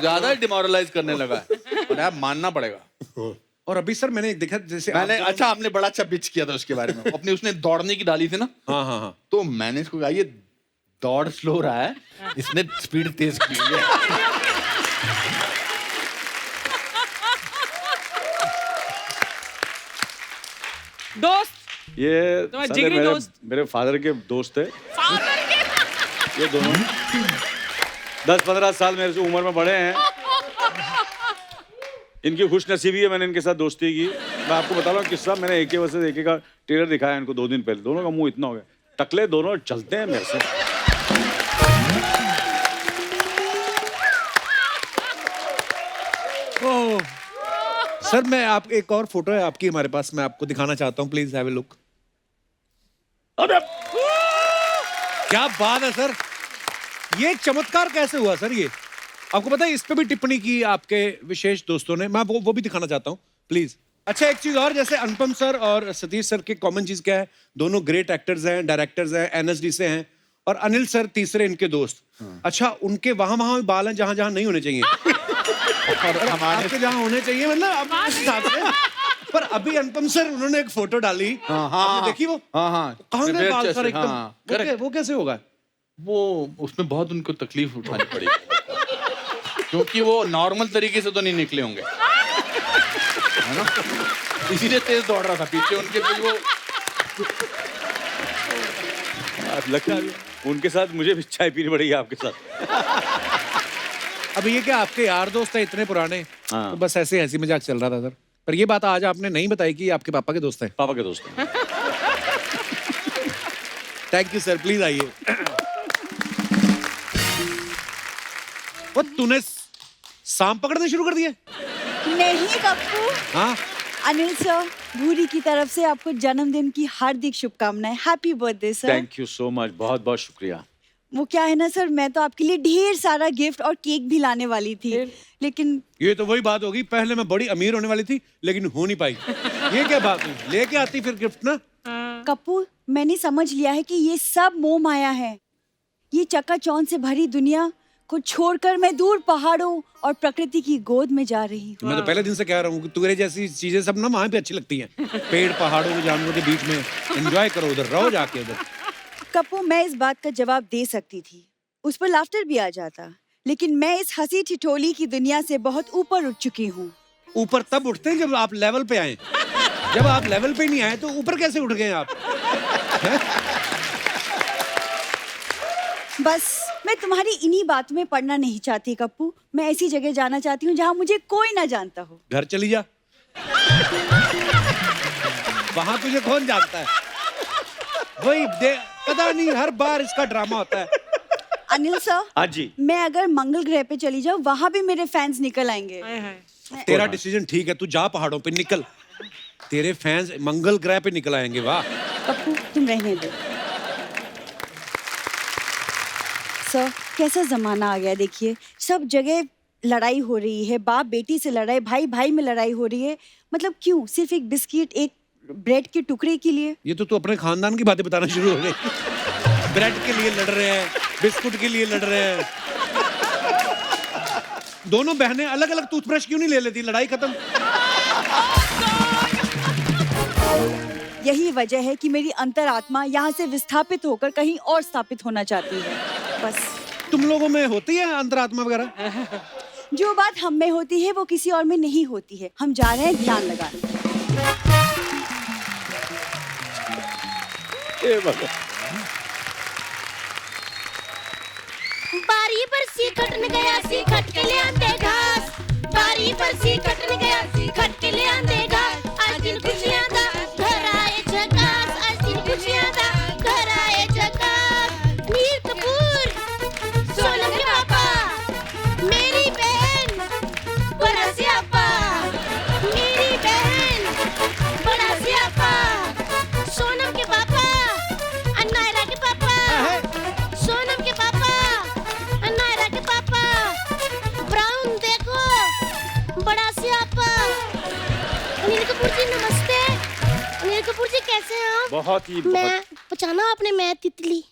ज्यादा डिमोरलाइज करने लगा है, और आप मानना पड़ेगा। और अभी सर मैंने देखा जैसे मैंने आप- अच्छा हमने बड़ा अच्छा पिच किया था उसके बारे में अपनी, उसने दौड़ने की डाली थी ना, हाँ हाँ हाँ तो मैंने इसको कहा ये दौड़ स्लो रहा है, इसने स्पीड तेज की है। दोस्त ये तुम्हारे साले जिगरी मेरे दोस्त। मेरे फादर के दोस्त है फादर के ये दोनों। 10-15 साल मेरे से उम्र में बड़े हैं। इनकी खुश नसीबी है, मैंने इनके साथ दोस्ती की। मैं आपको बता रहा हूँ किस्सा, मैंने एक वर्ष एक का ट्रेलर दिखाया इनको 2 दिन पहले। दोनों का मुंह इतना हो गया, टकले दोनों चलते हैं मेरे से। ओह, सर मैं आप एक और फोटो है आपकी हमारे पास, मैं आपको दिखाना चाहता हूँ, प्लीज हैव ए लुक। क्या बात है सर, ये चमत्कार कैसे हुआ सर? ये आपको पता है इस पे भी टिप्पणी की आपके विशेष दोस्तों ने, मैं वो भी दिखाना चाहता हूँ प्लीज। अच्छा एक चीज और, जैसे अनुपम सर और सतीश सर के कॉमन चीज क्या है, दोनों ग्रेट एक्टर्स हैं, डायरेक्टर्स हैं, एनएसडी से हैं, और अनिल सर तीसरे इनके दोस्त। अच्छा उनके वहां वहां बाल हैं जहां जहां नहीं होने चाहिए, और आपके जहां होने चाहिए, मतलब अब उस हिसाब से। पर अभी अनुपम सर उन्होंने एक फोटो डाली, आपने देखी वो? हाँ हाँ कहाँ गए बाल सर एकदम? हाँ, वो कैसे होगा? वो उसमें बहुत उनको तकलीफ उठानी पड़ी क्योंकि वो नॉर्मल तरीके से तो नहीं निकले होंगे, है ना, इसीलिए तेज दौड़ रहा था पीछे उनके। फिर वो लगता है उनके साथ मुझे भी चाय पीनी पड़ेगी आपके साथ। अब ये क्या आपके यार दोस्त है इतने पुराने? हाँ। तो बस ऐसे हंसी मजाक चल रहा था सर, पर ये बात आज आपने नहीं बताई कि आपके पापा के दोस्त हैं। पापा के दोस्त हैं। थैंक यू सर, प्लीज आइए। वो तूने सांप पकड़ने शुरू कर दिए? नहीं कप्पू। हाँ अनिल सर, भूरी की तरफ से आपको जन्मदिन की हार्दिक शुभकामनाएं। Happy birthday sir. Thank you so much, बहुत बहुत शुक्रिया। वो क्या है ना सर, मैं तो आपके लिए ढेर सारा गिफ्ट और केक भी लाने वाली थी, लेकिन ये तो वही बात होगी, पहले मैं बड़ी अमीर होने वाली थी लेकिन हो नहीं पाई। ये क्या बात हुई? लेके आती फिर गिफ्ट ना। कप्पू मैंने समझ लिया है कि ये सब मोह माया है। ये चकाचौंध से भरी दुनिया को छोड़कर मैं दूर पहाड़ों और प्रकृति की गोद में जा रही हूँ। मैं तो पहले दिन से कह रहा हूँ कि तुझे जैसी चीजें सब ना वहां पे अच्छी लगती हैं, पेड़ पहाड़ों के जानवरों के बीच में एंजॉय करो, उधर रहो जाके उधर। कप्पू मैं इस बात का जवाब दे सकती थी, उस पर लाफ्टर भी आ जाता, लेकिन मैं इस हंसी ठिठोली की दुनिया से बहुत ऊपर उठ चुकी हूँ। ऊपर तब उठते हैं जब आप लेवल पे आए, जब आप लेवल पे नहीं आए तो ऊपर कैसे उठ गए आप? बस मैं तुम्हारी इन्हीं बातों में पड़ना नहीं चाहती कप्पू। मैं ऐसी जगह जाना चाहती हूँ जहाँ मुझे कोई ना जानता हो। घर चली जा, वहां तुझे कौन जानता है? वही पता नहीं, हर बार इसका ड्रामा होता है। अनिल सर, हाँ जी। मैं अगर मंगल ग्रह पे चली जाऊँ वहां भी मेरे फैंस निकल आएंगे। हाय हाय। तेरा डिसीजन ठीक है, तू जा पहाड़ों पे निकल, तेरे फैंस मंगल ग्रह पे निकल आएंगे। वाह कप्पू तुम रहने दो। सर कैसा जमाना आ गया, देखिए सब जगह लड़ाई हो रही है, बाप बेटी से लड़ाई, भाई भाई में लड़ाई हो रही है। मतलब क्यों? सिर्फ एक बिस्किट, एक ब्रेड के टुकड़े के लिए? ये तो तू अपने खानदान की बातें बताना शुरू हो गई। ब्रेड के लिए लड़ रहे हैं, बिस्कुट के लिए लड़ रहे हैं। दोनों बहनें अलग अलग टूथब्रश क्यों नहीं ले लेती? लड़ाई खत्म। यही वजह है कि मेरी अंतरात्मा यहाँ से विस्थापित होकर कहीं और स्थापित होना चाहती है। बस तुम लोगों में होती है अंतरात्मा वगैरह? जो बात हम में होती है वो किसी और में नहीं होती है। हम जा रहे हैं ध्यान लगाने। बारी पर सी खटन गया, सी खट के ले आंदे घास। बारी पर सी खटन गया, सी खट के ले आंदे घास। आज दिन खुशियां दा घर आए झकास, आज दिन खुशियां दा घर आए झकास। मीर कपूर सोनम के पापा, मेरी बहन बड़ा सियापा। मेरी बहन बड़ा सियापा। सोनम के पापा, नायरा के पापा, सोनम के पापा, नायरा के पापा। ब्राउन देखो बड़ा सियापा। अनिल कपूर जी नमस्ते। बहुत ही मैं पहचाना आपने, मैं तितली।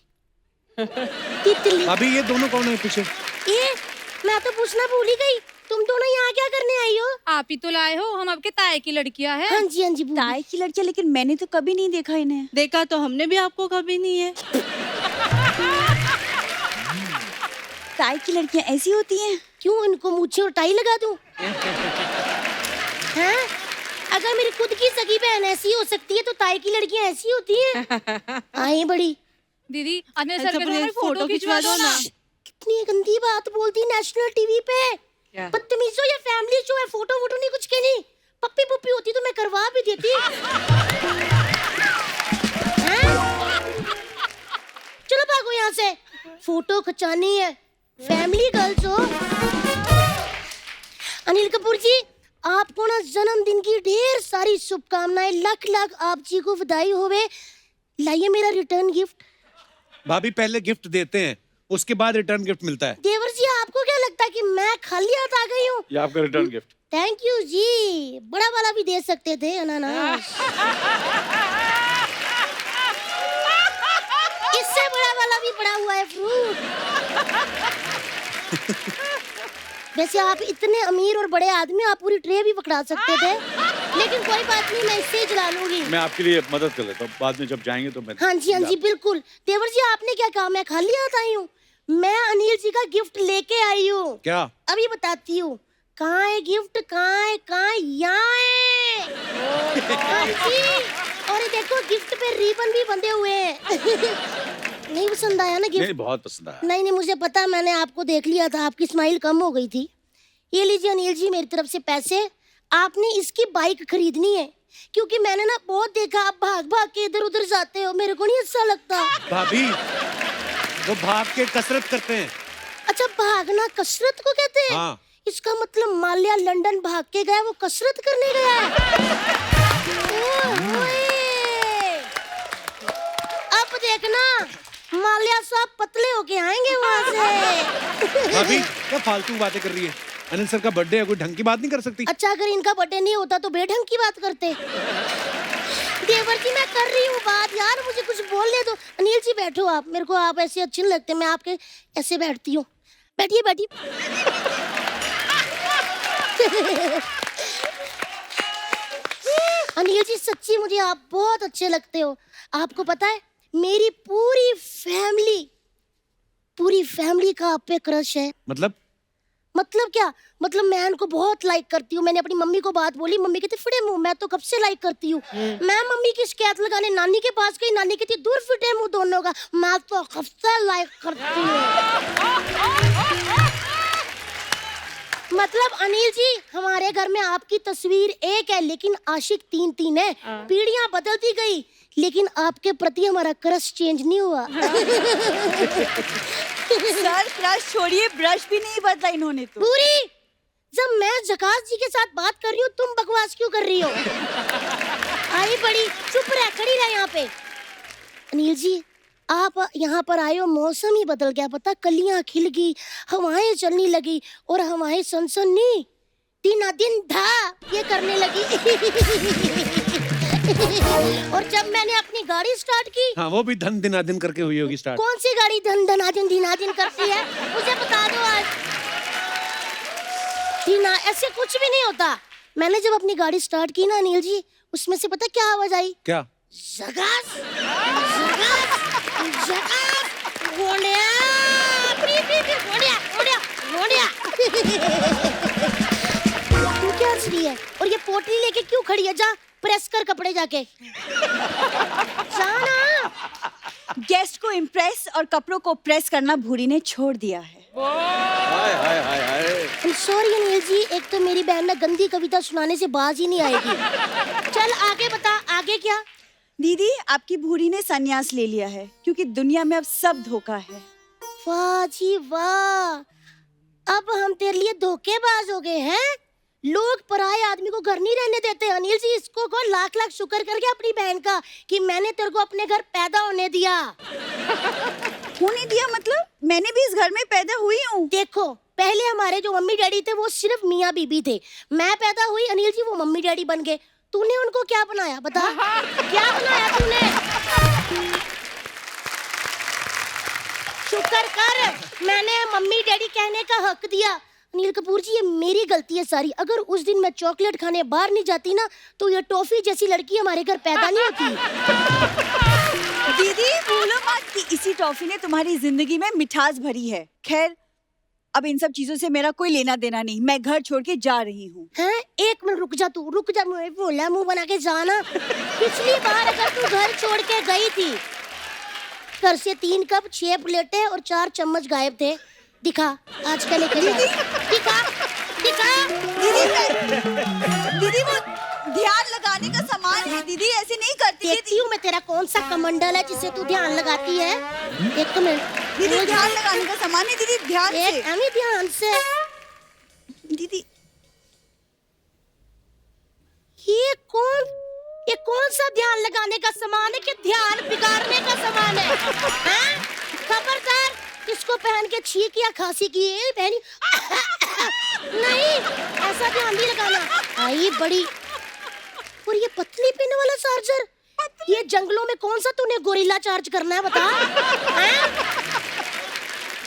तितली। अभी ये दोनों कौन है पीछे? ये मैं तो पूछना भूल ही गई, तुम दोनों यहाँ क्या करने आई हो? आप ही तो लाए हो, हम आपके ताए की लड़कियां हैं। हाँ जी हाँ जी। ताए की लड़कियां, लेकिन मैंने तो कभी नहीं देखा इन्हें। देखा तो हमने भी आपको कभी नहीं है। ताए की लड़कियां ऐसी होती हैं? क्यों, इनको मूछें और टाई लगा दूं? हैं? अगर मेरी खुद की सगी बहन ऐसी हो सकती है तो ताई की लड़कियां ऐसी होती हैं? आई बड़ी। दीदी अनिल सर के साथ फोटो खिंचवा दो ना। कितनी गंदी बात बोलती नेशनल टीवी पे। बदतमीजो, ये फैमिली शो है, फोटो वोटो नहीं कुछ के नहीं। पप्पी पुप्पी होती तो मैं करवा भी देती। हैं? चलो भागो यहाँ से, फोटो खिंचानी है, फैमिली गर्ल्स हो। अनिल कपूर जी, आपको ना जन्मदिन की ढेर सारी शुभकामनाएं, लाख लाख आप जी को बधाई होवे। लाइए मेरा रिटर्न गिफ्ट। भाभी पहले गिफ्ट देते हैं, उसके बाद रिटर्न गिफ्ट मिलता है। देवर जी, आपको क्या लगता है कि मैं खाली हाथ आ गई हूँ? ये आपका रिटर्न गिफ्ट। थैंक यू जी, बड़ा वाला भी दे सकते थे, अनानास। इससे बड़ा वाला भी पड़ा हुआ है, फ्रूट। वैसे आप इतने अमीर और बड़े आदमी, आप पूरी ट्रे भी पकड़ा सकते थे, लेकिन कोई बात नहीं, मैं इससे ही चला लूंगी। मैं आपके लिए मदद कर लेता हूँ, बाद में जब जाएंगे तो मैं। हाँ जी बिल्कुल। देवर जी, आपने क्या कहा, मैं खाली हाथ आई हूँ? मैं अनिल जी का गिफ्ट लेके आई हूँ। क्या? अभी बताती हूँ। कहाँ है गिफ्ट, कहाँ यहाँ है। हाँ जी, और ये देखो गिफ्ट पे रिबन भी बंधे हुए हैं। नहीं पसंद आया ना गिफ्ट? नहीं, बहुत पसंद आया। नहीं मुझे पता, मैंने आपको देख लिया था, आपकी स्माइल कम हो गई थी। ये लीजिए अनिल जी, मेरी तरफ से पैसे। आपने इसकी बाइक खरीदनी है, क्योंकि मैंने ना बहुत देखा आप भाग भाग के इधर उधर जाते हो, मेरे को नहीं अच्छा लगता। भाभी वो भाग के कसरत करते हैं। अच्छा, भागना कसरत को कहते हैं? हाँ। इसका मतलब माल्या लंदन भाग के गया, वो कसरत करने गया है। अब देखना माल्या साहब पतले होके आएंगे वहाँ से। भाभी क्या फालतू बातें कर रही है? अनिल सर का बर्थडे है, कोई ढंग की बात नहीं कर सकती? अच्छा, अगर इनका बर्थडे नहीं होता तो बेढंग की बात करते। देवर जी, मैं कर रही हूँ बात यार, मुझे कुछ बोलने दो। अनिल जी बैठो आप, मेरे को आप ऐसे अच्छे नहीं लगते, मैं आपके ऐसे बैठती हूँ। बैठिए बैठिए। अनिल जी, सच्ची मुझे आप बहुत अच्छे लगते हो। आपको पता है, मेरी पूरी फैमिली का आप पे क्रश है। मतलब क्या? मतलब मैं इनको बहुत लाइक करती हूँ। मैंने अपनी मम्मी को बात बोली, मम्मी कहती फिटे मुंह, मैं तो कब से लाइक करती हूँ। मैं मम्मी की शिकायत लगाने नानी के पास गई, नानी कहती दूर फिटे मुंह दोनों का, मैं तो कब से लाइक करती हूँ। मतलब अनिल जी, हमारे घर में आपकी तस्वीर एक है, लेकिन आशिक 3-3 है। पीढ़ियां बदलती गई, लेकिन आपके प्रति हमारा क्रश चेंज नहीं हुआ। सर क्रश छोड़िए, ब्रश भी नहीं बदला इन्होंने तो। पूरी, जब मैं जकास जी के साथ बात कर रही हूँ, तुम बकवास क्यों कर रही हो? आई बड़ी, चुप रह, खड़ी रह यहाँ पे। अनिल जी, आप यहाँ पर आए हो, मौसम ही बदल गया, पता, कलियां खिल गई, हवाएं चलने लगी, और हवाएं सनसनी दिन धा ये करने लगी। और जब मैंने अपनी गाड़ी स्टार्ट की, हाँ, वो भी धन दिनादिन करके हुई होगी स्टार्ट। कौन सी गाड़ी धन दिनादिन करती है, मुझे बता दो आज। दीना, ऐसे कुछ भी नहीं होता। मैंने जब अपनी गाड़ी स्टार्ट की ना अनिल जी, उसमें से पता क्या आवाज आई? क्या? जगास, जगास, जगास, गोंडिया, गोंडिया। तू क्या हंस रही है? और ये पोटली लेके क्यों खड़ी है? जा प्रेस कर कपड़े जाके। जाना। गेस्ट को इम्प्रेस और कपड़ों को प्रेस करना भूरी ने छोड़ दिया है। हाय हाय हाय हाय। सॉरी अनिल जी, एक तो मेरी बहन ना गंदी कविता सुनाने से बाज ही नहीं आएगी। चल आगे बता, आगे क्या? दीदी, आपकी भूरी ने संन्यास ले लिया है, क्योंकि दुनिया में अब सब धोखा है। वाह जी वाह, अब हम तेरे लिए धोखेबाज हो गए हैं। लोग पराये आदमी को घर नहीं रहने देते। अनिल जी, इसको को लाख लाख शुक्र करके अपनी बहन का कि मैंने तेरे को अपने घर पैदा होने दिया। होने दिया मतलब? मैंने भी इस घर में पैदा हुई हूँ। देखो, पहले हमारे जो मम्मी डैडी थे वो सिर्फ मियाँ बीबी थे। मैं पैदा हुई, अनिल जी वो मम्मी डैडी बन गए। तूने उनको क्या बनाया बता, क्या बनाया तूने? शुक्र कर मैंने मम्मी डैडी कहने का हक दिया। अनिल कपूर जी, ये मेरी गलती है सारी। अगर उस दिन मैं चॉकलेट खाने बाहर नहीं जाती ना, तो ये टॉफी जैसी लड़की हमारे घर पैदा नहीं होती। दीदी भूलो मत कि इसी टॉफी ने तुम्हारी जिंदगी में मिठास भरी है। खैर, अब इन सब चीजों से मेरा कोई लेना देना नहीं, मैं घर छोड़ के जा रही हूँ। हैं? एक मिनट रुक जा, तू रुक जा, मैं बोला मुंह बना के जाना। पिछली बार अगर तू घर छोड़ के गई थी, घर से 3 कप 6 प्लेटें और 4 चम्मच गायब थे। दिखा आज का लेके जा। दिखा दिखा। दीदी वो ध्यान लगाने का सामान है दीदी, ऐसे नहीं करती। देखती हूँ मैं तेरा कौन सा कमंडल है जिसे तू ध्यान लगाती है। एक मिनट दीदी, ध्यान लगाने का सामान है दीदी, ध्यान से। अमी ध्यान से। दीदी ये कौन सा ध्यान लगाने का सामान है कि ध्यान बिगाड़ने का सामान है? हाँ? खबरदार, इसको पहन के छींक या खांसी की पहनी नहीं, ऐसा ध्यान नहीं लगाना। आई बड़ी। और ये पतली पिन वाला चार्जर, ये जंगलों में कौन सा तूने गोरिल्ला चार्ज करना है बता?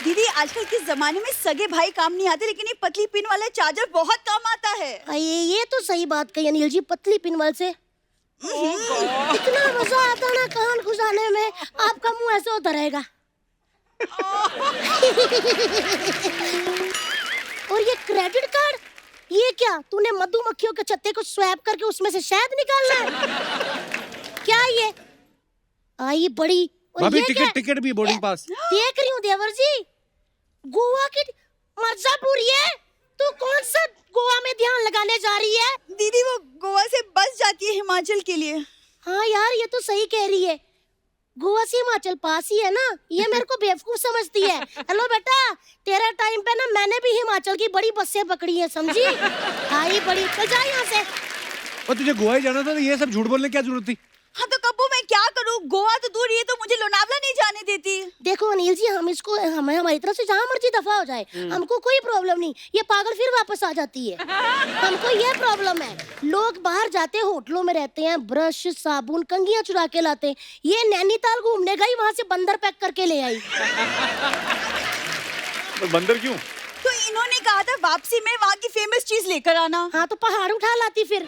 दीदी आजकल के जमाने में सगे भाई काम नहीं आते, लेकिन ये पतली पिन वाला चार्जर बहुत काम आता है। ये तो सही बात कही अनिल जी, पतली पिन वाले से इतना मजा आता ना कान घुसाने में, आपका मुंह ऐसा होता रहेगा। और ये क्रेडिट कार्ड, ये क्या तूने मधुमक्खियों के छत्ते को स्वैप करके उसमें से शहद निकालना है? क्या ये? आई बड़ी। और भाभी ये क्या? टिकट भी, बोर्डिंग पास। देख रही हूँ देवर जी, गोवा की मिर्जापुर है। तू कौन सा गोवा में ध्यान लगाने जा रही है? दीदी वो गोवा से बस जाती है हिमाचल के लिए। हाँ यार, ये तो सही कह रही है, गोवा से हिमाचल पास ही है ना। ये मेरे को बेवकूफ समझती है। हेलो बेटा, तेरा टाइम पे ना मैंने भी हिमाचल की बड़ी बसें पकड़ी है, समझी? आई बड़ी, चल जा यहाँ से। और तुझे गोवा ही जाना था, तो ये सब झूठ बोलने की क्या जरूरत थी? हाँ तो कब्बू मैं क्या करूँ, गोवा तो दूर ही है, तो मुझे लोनावला नहीं जाने देती। देखो अनिल जी, हमें हमारी तरफ से जहाँ मर्जी दफा हो जाए, हमको कोई प्रॉब्लम नहीं। ये पागल फिर वापस आ जाती है। हमको ये प्रॉब्लम है, लोग बाहर जाते होटलों में रहते हैं, ब्रश साबुन कंघियां चुरा के लाते हैं। ये नैनीताल घूमने गई, वहाँ से बंदर पैक करके ले आई। बंदर क्यों? तो इन्होंने कहा था वापसी में वहाँ की फेमस चीज लेकर आना। हाँ तो पहाड़ उठा लाती फिर।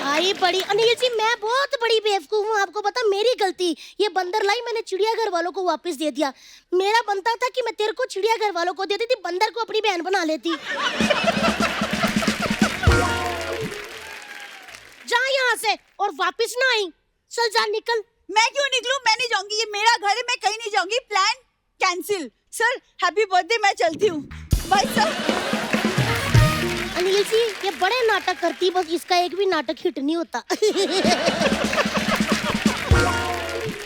आई बड़ी। अनिल जी मैं बहुत बड़ी बेवकूफ हूँ, आपको पता मेरी गलती। ये बंदर लाई, मैंने चिड़ियाघर वालों को वापस दे दिया। मेरा बनता था कि मैं तेरे को चिड़ियाघर वालों को देती थी, बंदर को अपनी बहन बना लेती। जा यहाँ से और वापस ना आई। चल जा, निकल। मैं क्यों निकलूं? मैं नहीं जाऊंगी, ये मेरा घर है, मैं कहीं नहीं जाऊंगी। Plan cancel. Sir happy birthday, मैं चलती हूँ। Bye sir. अनिल जी ये बड़े नाटक करती, बस इसका एक भी नाटक हिट नहीं होता।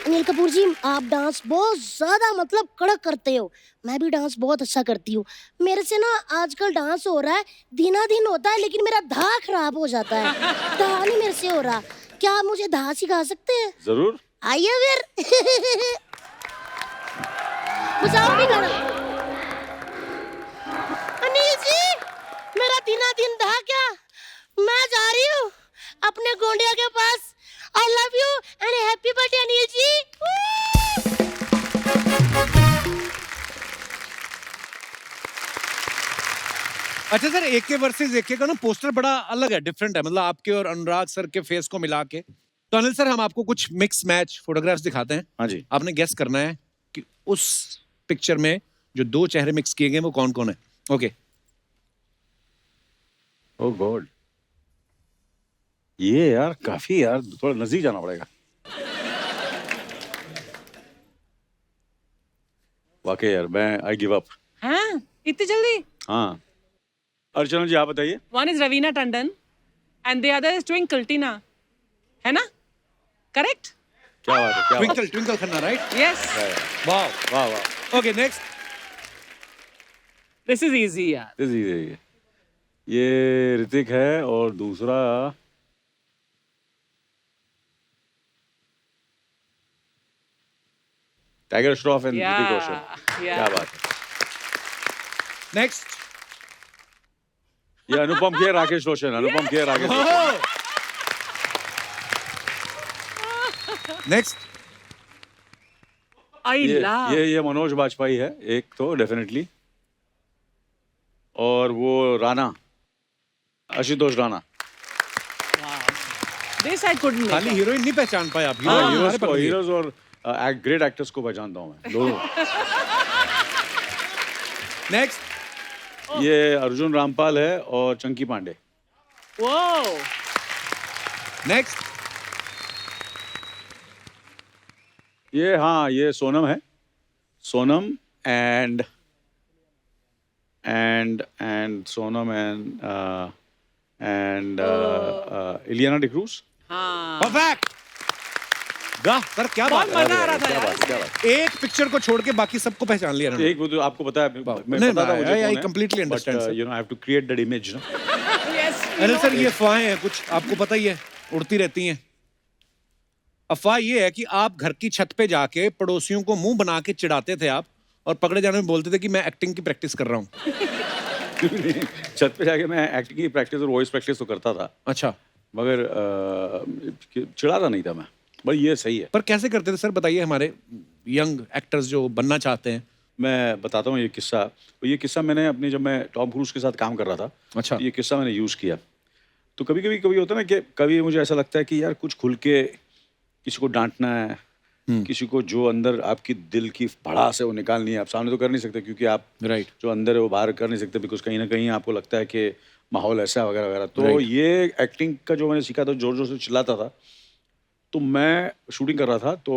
अनिल कपूर जी, आप डांस बहुत ज्यादा मतलब कड़क करते हो। मैं भी डांस बहुत अच्छा करती हूँ। मेरे से ना आजकल डांस हो रहा है, दिना दिन होता है, लेकिन मेरा धा खराब हो जाता है। धा नहीं मेरे से हो रहा। क्या आप मुझे धा सिखा सकते हैं? जरूर। आइए फिर। बजाओ भी गाना। अनिल जी मेरा दिना दिन धा क्या, मैं जा रही हूँ अपने गोंडिया के पास। I love you and happy birthday Anil ji. अच्छा सर, AK वर्सेस AK का ना पोस्टर बड़ा अलग है, डिफरेंट है, मतलब आपके और अनुराग सर के फेस को मिला के। तो अनिल सर, हम आपको कुछ मिक्स मैच फोटोग्राफ्स दिखाते हैं। हाँ जी। आपने गेस करना है कि उस पिक्चर में जो 2 चेहरे मिक्स किए गए वो कौन कौन है। ओके। ओह गॉड, ये यार काफी, यार थोड़ा नजदीक जाना पड़ेगा। वाकई यार, मैं आई गिव अप। हाँ इतनी जल्दी? हाँ, अर्चना जी आप बताइए। One is Ravina Tandon and the other is Twinkle Tina, है ना? Correct? क्या बात है, क्या बात twinkle Twinkle Khanna, right? Yes. है। वाह। वाह वाह, okay next. This is easy यार। this is easy। ये ऋतिक है और दूसरा टाइगर श्रॉफ एंड ऋतिक रोशन। क्या बात है। नेक्स्ट। ये Anupam Kher Rakesh Roshan, Anupam Kher Rakesh Roshan. Next. I love ये मनोज बाजपेयी है एक तो डेफिनेटली, और वो Rana, Ashutosh Rana. This I couldn't खाली हीरोइन नहीं पहचान पाए आप, हाँ, हीरो हीरोज और ग्रेट एक्टर्स को पहचानता हूँ मैं दोनों। नेक्स्ट। ये अर्जुन रामपाल है और चंकी पांडे। वो नेक्स्ट। ये हाँ, ये सोनम है, सोनम एंड सोनम एंड इलियाना डिक्रूज। हाँ परफेक्ट। वाह सर, क्या बात बहुत मजा आ रहा था क्या यार। बात, क्या बात। एक पिक्चर को छोड़ के बाकी सबको पहचान लिया इन्होंने। एक वो तो आपको पता है, मैं नहीं, पता था मुझे I कौन है, completely understand, but, sir. you know, I have to create that image, no? Yes, Anil sir, ये अफवाहें हैं कुछ, आपको पता ही है, उड़ती रहती हैं। अफवाह ये है कि आप घर की छत पे जाके पड़ोसियों को मुंह बना के चिढ़ाते थे आप, और पकड़े जाने में बोलते थे कि मैं एक्टिंग की प्रैक्टिस कर रहा हूँ। छत पे जाके मैं एक्टिंग की प्रैक्टिस और वॉइस प्रैक्टिस तो करता था, अच्छा, मगर चिढ़ाता नहीं था मैं। भाई ये सही है। पर कैसे करते थे सर, बताइए हमारे यंग एक्टर्स जो बनना चाहते हैं। मैं बताता हूँ ये किस्सा। तो ये किस्सा मैंने अपने, जब मैं टॉम क्रूज के साथ काम कर रहा था, अच्छा। ये किस्सा मैंने यूज़ किया। तो कभी होता है ना कि कभी मुझे ऐसा लगता है कि यार कुछ खुल के किसी को डांटना है, किसी को जो अंदर आपकी दिल की भड़ास है वो निकालनी है। आप सामने तो कर नहीं सकते, क्योंकि आप राइट, जो अंदर है वो बाहर कर नहीं सकते, बिकॉज कहीं ना कहीं आपको लगता है कि माहौल ऐसा वगैरह वगैरह। तो ये एक्टिंग का जो मैंने सीखा था, जोर जोर से चिल्लाता था। तो मैं शूटिंग कर रहा था तो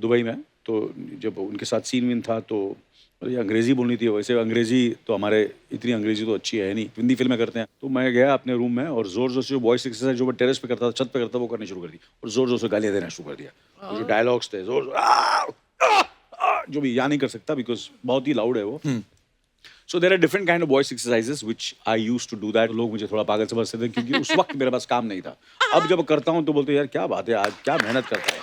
दुबई में, तो जब उनके साथ सीन विन था तो ये अंग्रेज़ी बोलनी थी। वैसे अंग्रेज़ी तो हमारे, इतनी अंग्रेज़ी तो अच्छी है नहीं, हिंदी फिल्में करते हैं। तो मैं गया अपने रूम में और ज़ोर ज़ोर से जो वॉइस एक्सरसाइज जो मैं टेरेस पे करता था, छत पे करता था, वो करनी शुरू कर दी और ज़ोर ज़ोर से गालियाँ देना शुरू कर दिया। जो डायलॉग्स थे ज़ोर जो भी यहाँ नहीं कर सकता, बिकॉज बहुत ही लाउड है वो। So there are different kind of voice exercises which I used to do that. लोग मुझे थोड़ा पागल समझते थे, क्योंकि उस वक्त मेरे पास काम नहीं था। अब जब करता हूँ तो बोलते हैं यार क्या बात है, आज क्या मेहनत करता है।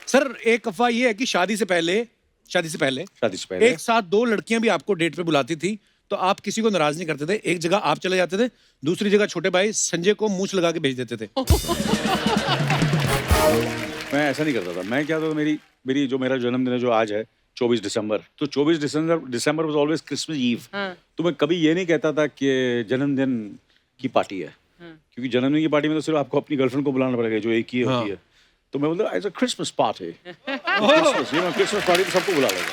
सर एक अफवाह ये है कि शादी से पहले शादी से पहले एक साथ दो लड़कियां भी आपको डेट पे बुलाती थी, तो आप किसी को नाराज नहीं करते थे। एक जगह आप चले जाते थे, दूसरी जगह छोटे भाई संजय को मूंछ लगा के भेज देते थे। मैं ऐसा नहीं करता था। मैं क्या था, मेरी जो मेरा जन्मदिन है जो आज है 24 दिसंबर, तो 24 दिसंबर वाज ऑलवेज क्रिसमस ईव। तो मैं कभी ये नहीं कहता था कि जन्मदिन की पार्टी है, क्योंकि जन्मदिन की पार्टी में तो सिर्फ आपको अपनी गर्लफ्रेंड को बुलाना पड़ेगा, जो एक ही होती है। तो मैं बोलता as a Christmas party, Christmas party तो सबको बुला लेगा।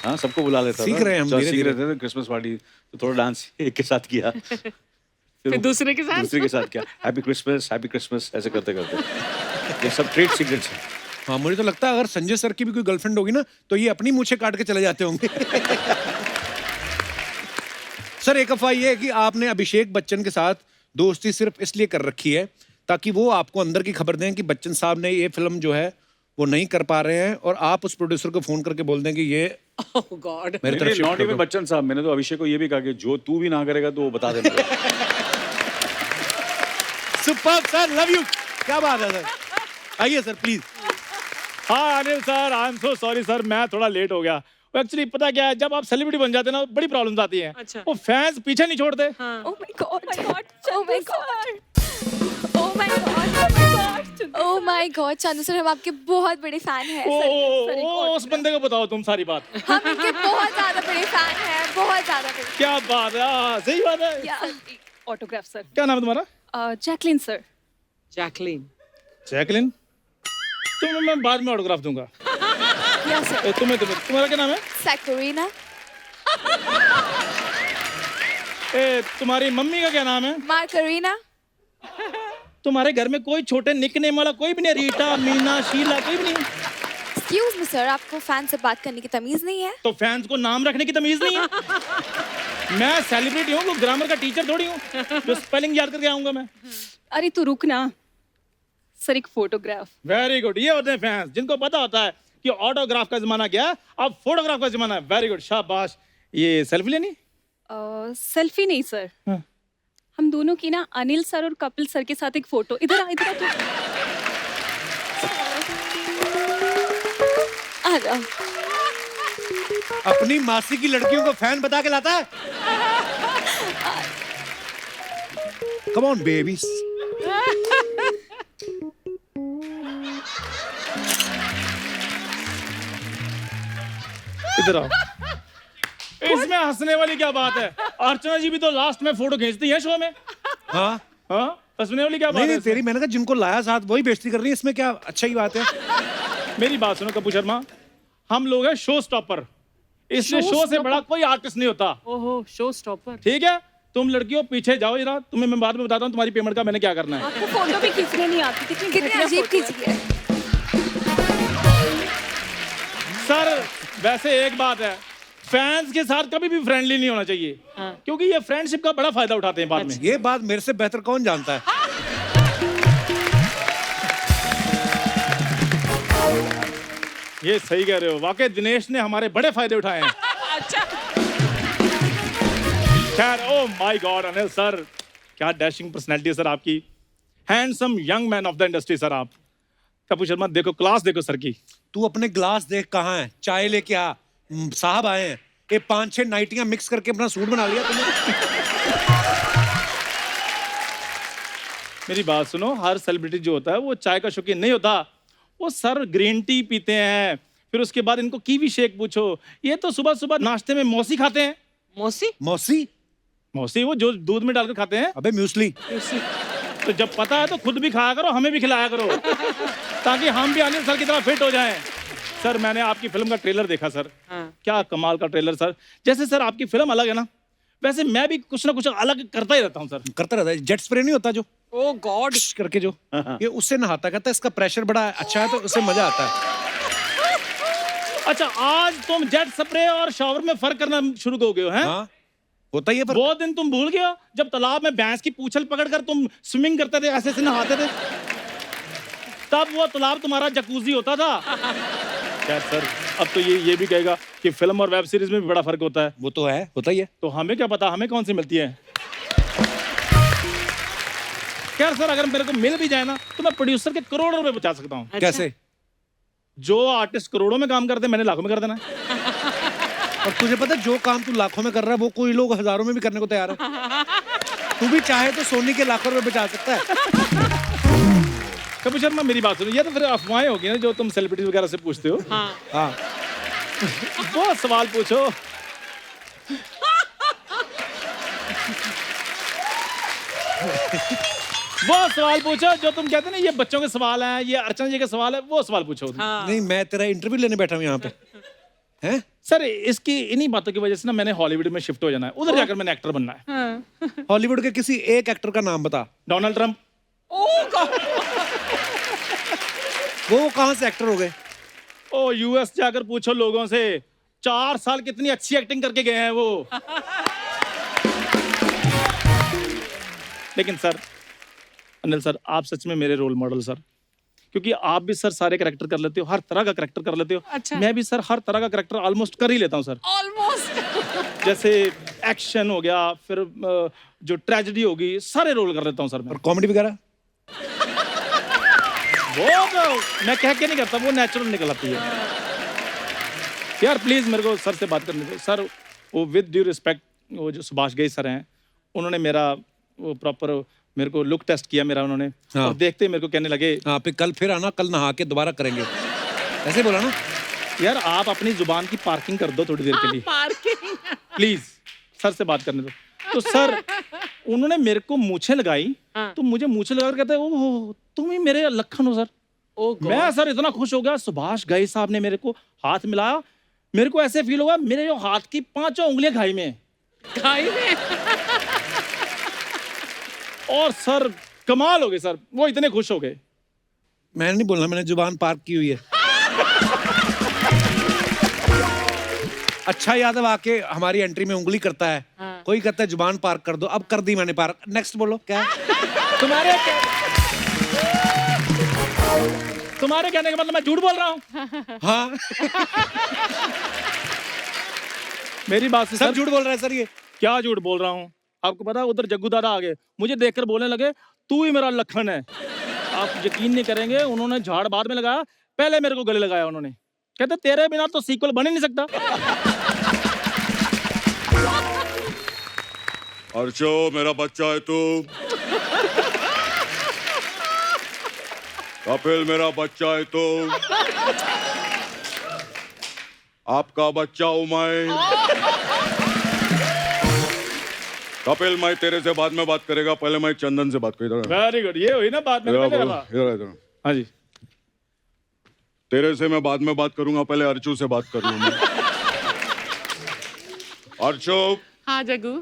हाँ, सबको बुला लेता था। सीख रहे हैं हम, सीख रहे थे क्रिसमस पार्टी। तो थोड़ा डांस एक के साथ किया, फिर दूसरे के साथ क्या हैप्पी क्रिसमस ऐसे करते करते। ये सब ट्रेड सीक्रेट्स हैं। हाँ, मुझे तो लगता है अगर संजय सर की भी कोई गर्लफ्रेंड होगी ना, तो ये अपनी मूछे काट के चले जाते होंगे। सर एक अफवाह ये है कि आपने अभिषेक बच्चन के साथ दोस्ती सिर्फ इसलिए कर रखी है ताकि वो आपको अंदर की खबर दें कि बच्चन साहब ने ये फिल्म जो है वो नहीं कर पा रहे हैं, और आप उस प्रोड्यूसर को फोन करके बोल दें कि ये ओह गॉड, मेरी तरफ नॉट इवन बच्चन साहब, मैंने तो अभिषेक को ये भी कहा कि जो तू भी ना करेगा तो वो बता देना। Superb sir, love you. क्या बात है सर, आइए सर प्लीज। हाँ Anil sir, I am so sorry sir, मैं थोड़ा लेट हो गया। एक्चुअली पता क्या है, जब आप सेलिब्रिटी बन जाते हैं ना, बड़ी प्रॉब्लम्स आती हैं। अच्छा। वो फैंस पीछे नहीं छोड़ते। Oh my God! Oh my God! Oh my God! Oh my God! Oh my God! Chandu sir, हम आपके बहुत बड़े फैन हैं। उस बंदे को बताओ तुम सारी बात। हम इनके बहुत ज्यादा बड़े फैन हैं, बहुत ज्यादा बड़े। क्या बात है, हाँ, सही बात है। Autograph sir. क्या नाम है तुम्हारा? Jacqueline sir. जैकलीन। जैकलिन। तुम्हें मैं बाद में ऑटोग्राफ दूंगा। Yes sir. तुम्हारा क्या नाम है? Sakurina. तुम्हारी मम्मी का क्या नाम है? Margarina. तुम्हारे घर में कोई छोटे निकनेम वाला कोई भी नहीं? रीटा, मीना, शीला, कोई भी नहीं? Excuse me sir, आपको फैन से बात करने की तमीज नहीं है? तो फैंस को नाम रखने की तमीज नहीं है? मैं सेलिब्रिटी हूँ, कोई ग्रामर का टीचर थोड़ी हूँ जो स्पेलिंग याद करके आऊंगा मैं। अरे तू रुक ना सर, एक फोटोग्राफ। वेरी गुड, ये होते हैं फैंस जिनको पता होता है कि ऑटोग्राफ का जमाना क्या है, अब फोटोग्राफ का जमाना है। वेरी गुड, शाबाश। ये सेल्फी लेनी? सेल्फी नहीं सर, हाँ। हम दोनों की ना अनिल सर और कपिल सर के साथ एक फोटो। इधर आ, इधर आ तू। आ जाओ। अपनी मासी की लड़कियों को फैन बता के लाता है। Come on babies. इधर आओ। इसमें हंसने वाली क्या बात है? अर्चना जी भी तो लास्ट में फोटो खींचती है शो में। हाँ हाँ, हंसने वाली क्या बात नहीं है? नहीं, तेरी मैंने कहा जिनको लाया साथ वही बेइज्जती कर रही है, इसमें क्या अच्छा ही बात है। मेरी बात सुनो कपूर शर्मा, हम लोग हैं शो स्टॉपर, इसलिए शो से बड़ा कोई आर्टिस्ट नहीं होता। ओहो, शो स्टॉपर। ठीक है, तुम लड़कियों पीछे जाओ जरा, तुम्हें मैं बाद में बताता हूँ तुम्हारी पेमेंट का मैंने क्या करना है। आपको फोटो भी खींचने नहीं आती, कितनी अजीब खींची है। सर वैसे एक बात है, फैंस के साथ कभी भी फ्रेंडली नहीं होना चाहिए, क्योंकि ये फ्रेंडशिप का बड़ा फायदा उठाते हैं बाद में। ये बात मेरे से बेहतर कौन जानता है। ये सही कह रहे हो, वाकई दिनेश ने हमारे बड़े फायदे उठाए हैं। खैर, oh my God Anil sir, क्या डैशिंग पर्सनैलिटी है सर आपकी, handsome young man of the industry sir आप। कपूर शर्मा देखो, क्लास देखो सर की। तू अपने ग्लास देख कहाँ है, चाय लेके आ, साहब आए हैं। ये 5-6 नाइटियां मिक्स करके अपना सूट बना लिया तुमने। मेरी बात सुनो, हर सेलिब्रिटी जो होता है वो चाय का शौकीन नहीं होता, वो सर ग्रीन टी पीते हैं, फिर उसके बाद इनको कीवी शेक पूछो, ये तो सुबह सुबह नाश्ते में मौसी खाते हैं। मौसी? मौसी? मौसी वो जो दूध में डालकर खाते हैं। अबे म्यूसली। तो जब पता है तो खुद भी खाया करो, हमें भी खिलाया करो, ताकि हम भी अनिल सर की तरह फिट हो जाएं। सर मैंने आपकी फिल्म का ट्रेलर देखा सर, क्या कमाल का ट्रेलर सर। जैसे सर आपकी फिल्म अलग है ना, वैसे मैं भी कुछ ना कुछ अलग करता ही रहता हूँ सर। करता रहता है, जेट स्प्रे नहीं होता जो ओ गॉड करके जो, ये उससे नहाता कहता है, इसका प्रेशर बड़ा अच्छा है तो उससे मजा आता है। अच्छा, आज तुम जेट स्प्रे और शावर में फर्क करना शुरू हो गए हो, हैं? हाँ होता ही है। वो दिन तुम भूल गए हो जब तालाब में भैंस की पूंछल पकड़कर तुम स्विमिंग करते थे, ऐसे ऐसे नहाते थे, तब वो तालाब तुम्हारा जकूजी होता था। क्या सर, अब तो ये भी कहेगा कि फिल्म और वेब सीरीज में भी बड़ा फर्क होता है। वो तो है, होता ही है। तो हमें क्या पता हमें कौन सी मिलती है। क्या सर, अगर मेरे को मिल भी जाए ना तो मैं प्रोड्यूसर के करोड़ों रुपए बचा सकता हूँ। कैसे? जो आर्टिस्ट करोड़ों में काम करते हैं, मैंने लाखों में कर देना है। और तुझे पता है जो काम तू लाखों में कर रहा है वो कोई लोग हजारों में भी करने को तैयार है। तू भी चाहे तो सोनी के लाखों रुपए बचा सकता है। कपूर शर्मा मेरी बात सुनो, ये तो फिर अफवाहें होगी ना जो तुम सेलिब्रिटी वगैरह से पूछते हो। हाँ वो सवाल पूछो। वो सवाल पूछो जो तुम कहते ना ये बच्चों के सवाल हैं, ये अर्चना जी के सवाल है, वो सवाल पूछो। नहीं, मैं तेरा इंटरव्यू लेने बैठा हूँ यहाँ पे। हैं? सर इसकी इन्हीं बातों की वजह से ना मैंने हॉलीवुड में शिफ्ट हो जाना है, उधर जाकर मैंने एक्टर बनना है। हॉलीवुड के किसी एक एक्टर का नाम बता। Donald Trump. वो कहाँ से एक्टर हो गए? ओ यूएस जाकर पूछो लोगों से, 4 साल कितनी अच्छी एक्टिंग करके गए हैं वो। लेकिन सर अनिल सर, आप सच में मेरे रोल मॉडल सर, क्योंकि आप भी सर सारे कैरेक्टर कर लेते हो, हर तरह का कैरेक्टर कर लेते हो। अच्छा। मैं भी सर हर तरह का कैरेक्टर ऑलमोस्ट कर ही लेता हूँ सर। ऑलमोस्ट। जैसे एक्शन हो गया, फिर जो ट्रेजेडी होगी, सारे रोल कर लेता हूँ सर मैं। और कॉमेडी वगैरह? वो तो मैं कह के नहीं करता, वो नेचुरल निकल आती है। यार प्लीज मेरे को सर से बात करने दो सर। वो विद ड्यू रिस्पेक्ट, वो जो सुभाष घई सर हैं, उन्होंने मेरा वो प्रॉपर मेरे को लुक टेस्ट किया मेरा उन्होंने। हाँ। और देखते ही मेरे को कहने लगे, हाँ फिर कल फिर आना, कल नहा के दोबारा करेंगे, ऐसे बोला ना। यार आप अपनी जुबान की पार्किंग कर दो थोड़ी देर के लिए पार्किंग। प्लीज, सर से बात करने दो। तो सर उन्होंने मेरे को मूछें लगाई, तो मुझे मूछें लगाकर कहते हैं, ओह तुम ही मेरे लखन हो सर। मैं सर इतना खुश हो गया, सुभाष घई साहब ने मेरे को हाथ मिलाया, मेरे को ऐसे फील हुआ मेरे जो हाथ की 5 उंगलियां खाई में। और सर कमाल हो गए सर, वो इतने खुश हो गए। मैंने नहीं बोलना, मैंने जुबान पार्क की हुई है। अच्छा यादव आके हमारी एंट्री में उंगली करता है, कोई कहता है जुबान पार्क कर दो, अब कर दी मैंने पार्क। नेक्स्ट बोलो क्या है? तुम्हारे कहने का मतलब मैं झूठ बोल रहा हूँ? हाँ मेरी बात से सब सर झूठ बोल रहा है सर ये। क्या झूठ बोल रहा हूँ? आपको पता है उधर जग्गू दादा आ गए, मुझे देखकर बोलने लगे तू ही मेरा लखन है। आप यकीन नहीं करेंगे, उन्होंने झाड़ बाद में लगाया, पहले मेरे को गले लगाया उन्होंने। कहते तेरे बिना तो सीक्वल बन ही नहीं सकता। अर्चो मेरा बच्चा है तू। कपिल मेरा बच्चा है तो आपका बच्चा हूं मैं। कपिल मैं तेरे से बाद में बात करेगा, पहले मैं चंदन से बात करूँ। वेरी गुड, ये हुई ना बात में इधर हाँ जी। तेरे से मैं बाद में बात करूंगा, पहले अर्चू से बात कर लूं मैं। अर्चू हाँ जग्गू।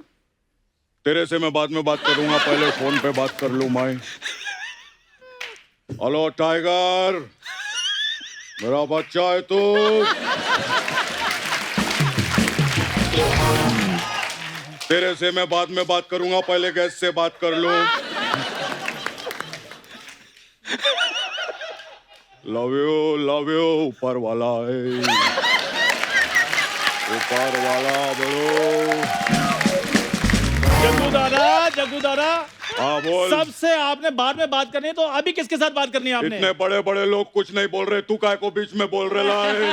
तेरे से मैं बाद में बात करूंगा, पहले फोन पे बात कर लूं मैं। हेलो टाइगर, मेरा बच्चा है तू। तेरे से मैं बाद में बात करूंगा, पहले गैस से बात कर लूं। लव यू ऊपर वाला है, ऊपर वाला बड़ो। जग्गू दादा हाँ बोल। सबसे आपने बाद में बात करनी है, तो अभी किसके साथ बात करनी है आपने? इतने बड़े बड़े लोग कुछ नहीं बोल रहे, तू काय को बीच में बोल रहा है?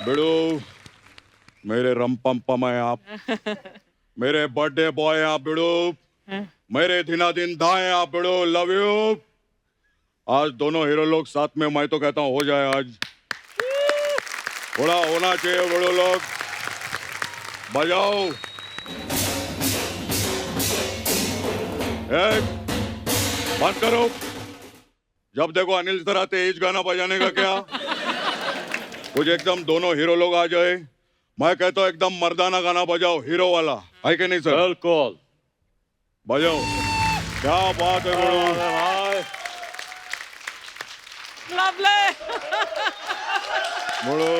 बिड़ू मेरे रमपम है आप, मेरे बर्थडे बॉय आप बिड़ू, मेरे दिना दिन दाएं आप बिड़ू। Love you. आज दोनों हीरो लोग साथ में, मैं तो कहता हूँ हो जाए आज, थोड़ा होना चाहिए बिड़ू लोग। बजाओ बंद करो। जब देखो अनिल सर आते इस गाना बजाने का क्या? कुछ एकदम दोनों हीरो लोग आ जाए, मैं कहता हूँ एकदम मर्दाना गाना बजाओ, हीरो वाला है कि नहीं सर? बिल्कुल बजाओ। क्या बात है बड़ो, बड़ो।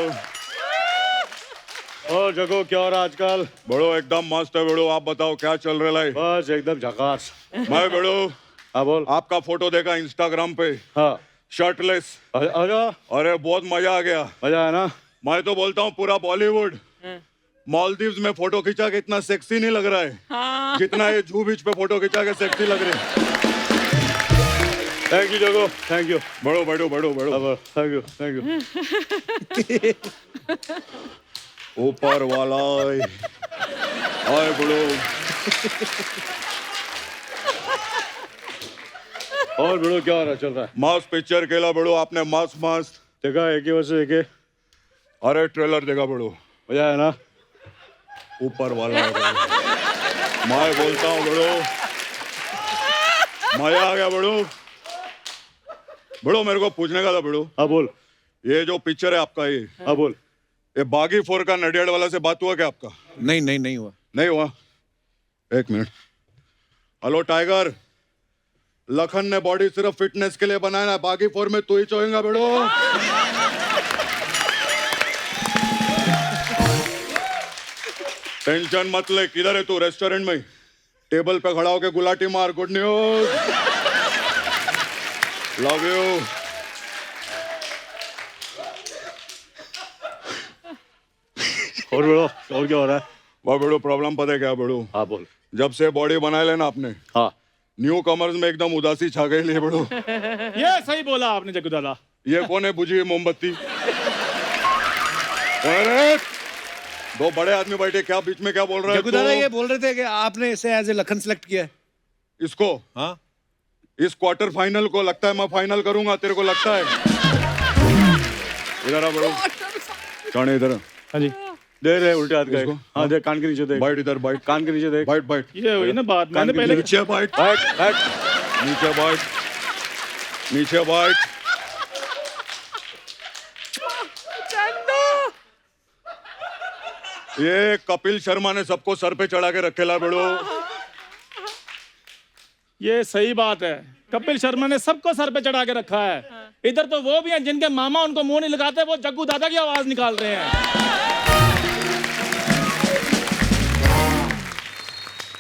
और जगो क्या हो रहा आजकल? बड़ो एकदम मस्त है बड़ो, आप बताओ क्या चल रहा है? बस एकदम झकास। मैं बड़ो हाँ बोल। आपका फोटो देखा इंस्टाग्राम पे, हाँ शर्टलेस। आजा। अरे बहुत मजा आ गया। मजा है ना? मैं तो बोलता हूँ पूरा बॉलीवुड मालदीव्स में फोटो खींचा के इतना सेक्सी नहीं लग रहा है जितना ये जू बीच पे फोटो खींचा के सेक्सी लग रहे हैं। थैंक यू जगो, थैंक यू। बड़ो बैठो बैठो बैठो। Thank you thank you. ऊपर वाला आए बड़ो। और बड़ो क्या हो रहा चल रहा है? मास पिक्चर केला बड़ो आपने, मास मास देखा एक ही वर्ष देखे? अरे ट्रेलर देखा बड़ो, मजा है ना? ऊपर वाला है बड़ो। मैं बोलता हूँ बड़ो मजा आ गया बड़ो। बड़ो मेरे को पूछने का था बड़ो। हाँ बोल। ये जो पिक्चर है आपका, ये हाँ बोल। ये बागी 4 का नडियाड वाला से बात हुआ क्या आपका? नहीं हुआ। नहीं हुआ? एक मिनट। हेलो टाइगर, लखन ने बॉडी सिर्फ फिटनेस के लिए बनाया ना, बागी 4 में तू ही चोएगा बेड़ो। टेंशन मत ले। किधर है तू? रेस्टोरेंट में टेबल पे खड़ा होके गुलाटी मार। Good news, love you. और बड़ो और क्या हो रहा है? वाह बेड़ो, प्रॉब्लम पता है क्या बेड़ो? हाँ बोल। जब से बॉडी बनाए लेना आपने, हाँ न्यू कमर्स में एकदम उदासी छा गई ले बेड़ो। ये सही बोला आपने जग्गू दादा। ये कौन है बुझी हुई मोमबत्ती? अरे दो बड़े आदमी बैठे, क्या बीच में क्या बोल रहे जग्गू दादा ये बोल रहे थे कि आपने इसे एज ए लखन सेलेक्ट किया है। इसको? हाँ, इस क्वार्टर फाइनल को लगता है मैं फाइनल करूंगा, तेरे को लगता है? इधर आ बड़ो, चाणे इधर। हाँ जी। देख रहे उल्टे हाथ का। इसको? हाँ देख, कान के नीचे देख। बैठ इधर, बैठ कान के नीचे देख। बैठ बैठ। ये हुई ना बात, कान मैंने के पहले नीचे बैठ बैठ बैठ। नीचे बैठ, नीचे बैठ। ये कपिल शर्मा ने सबको सर पे चढ़ा के रखेला बेड़ो। ये सही बात है, कपिल शर्मा ने सबको सर पे चढ़ा के रखा है। इधर तो वो भी हैं जिनके मामा उनको मुंह नहीं लगाते, वो जग्गू दादा की आवाज निकाल रहे हैं।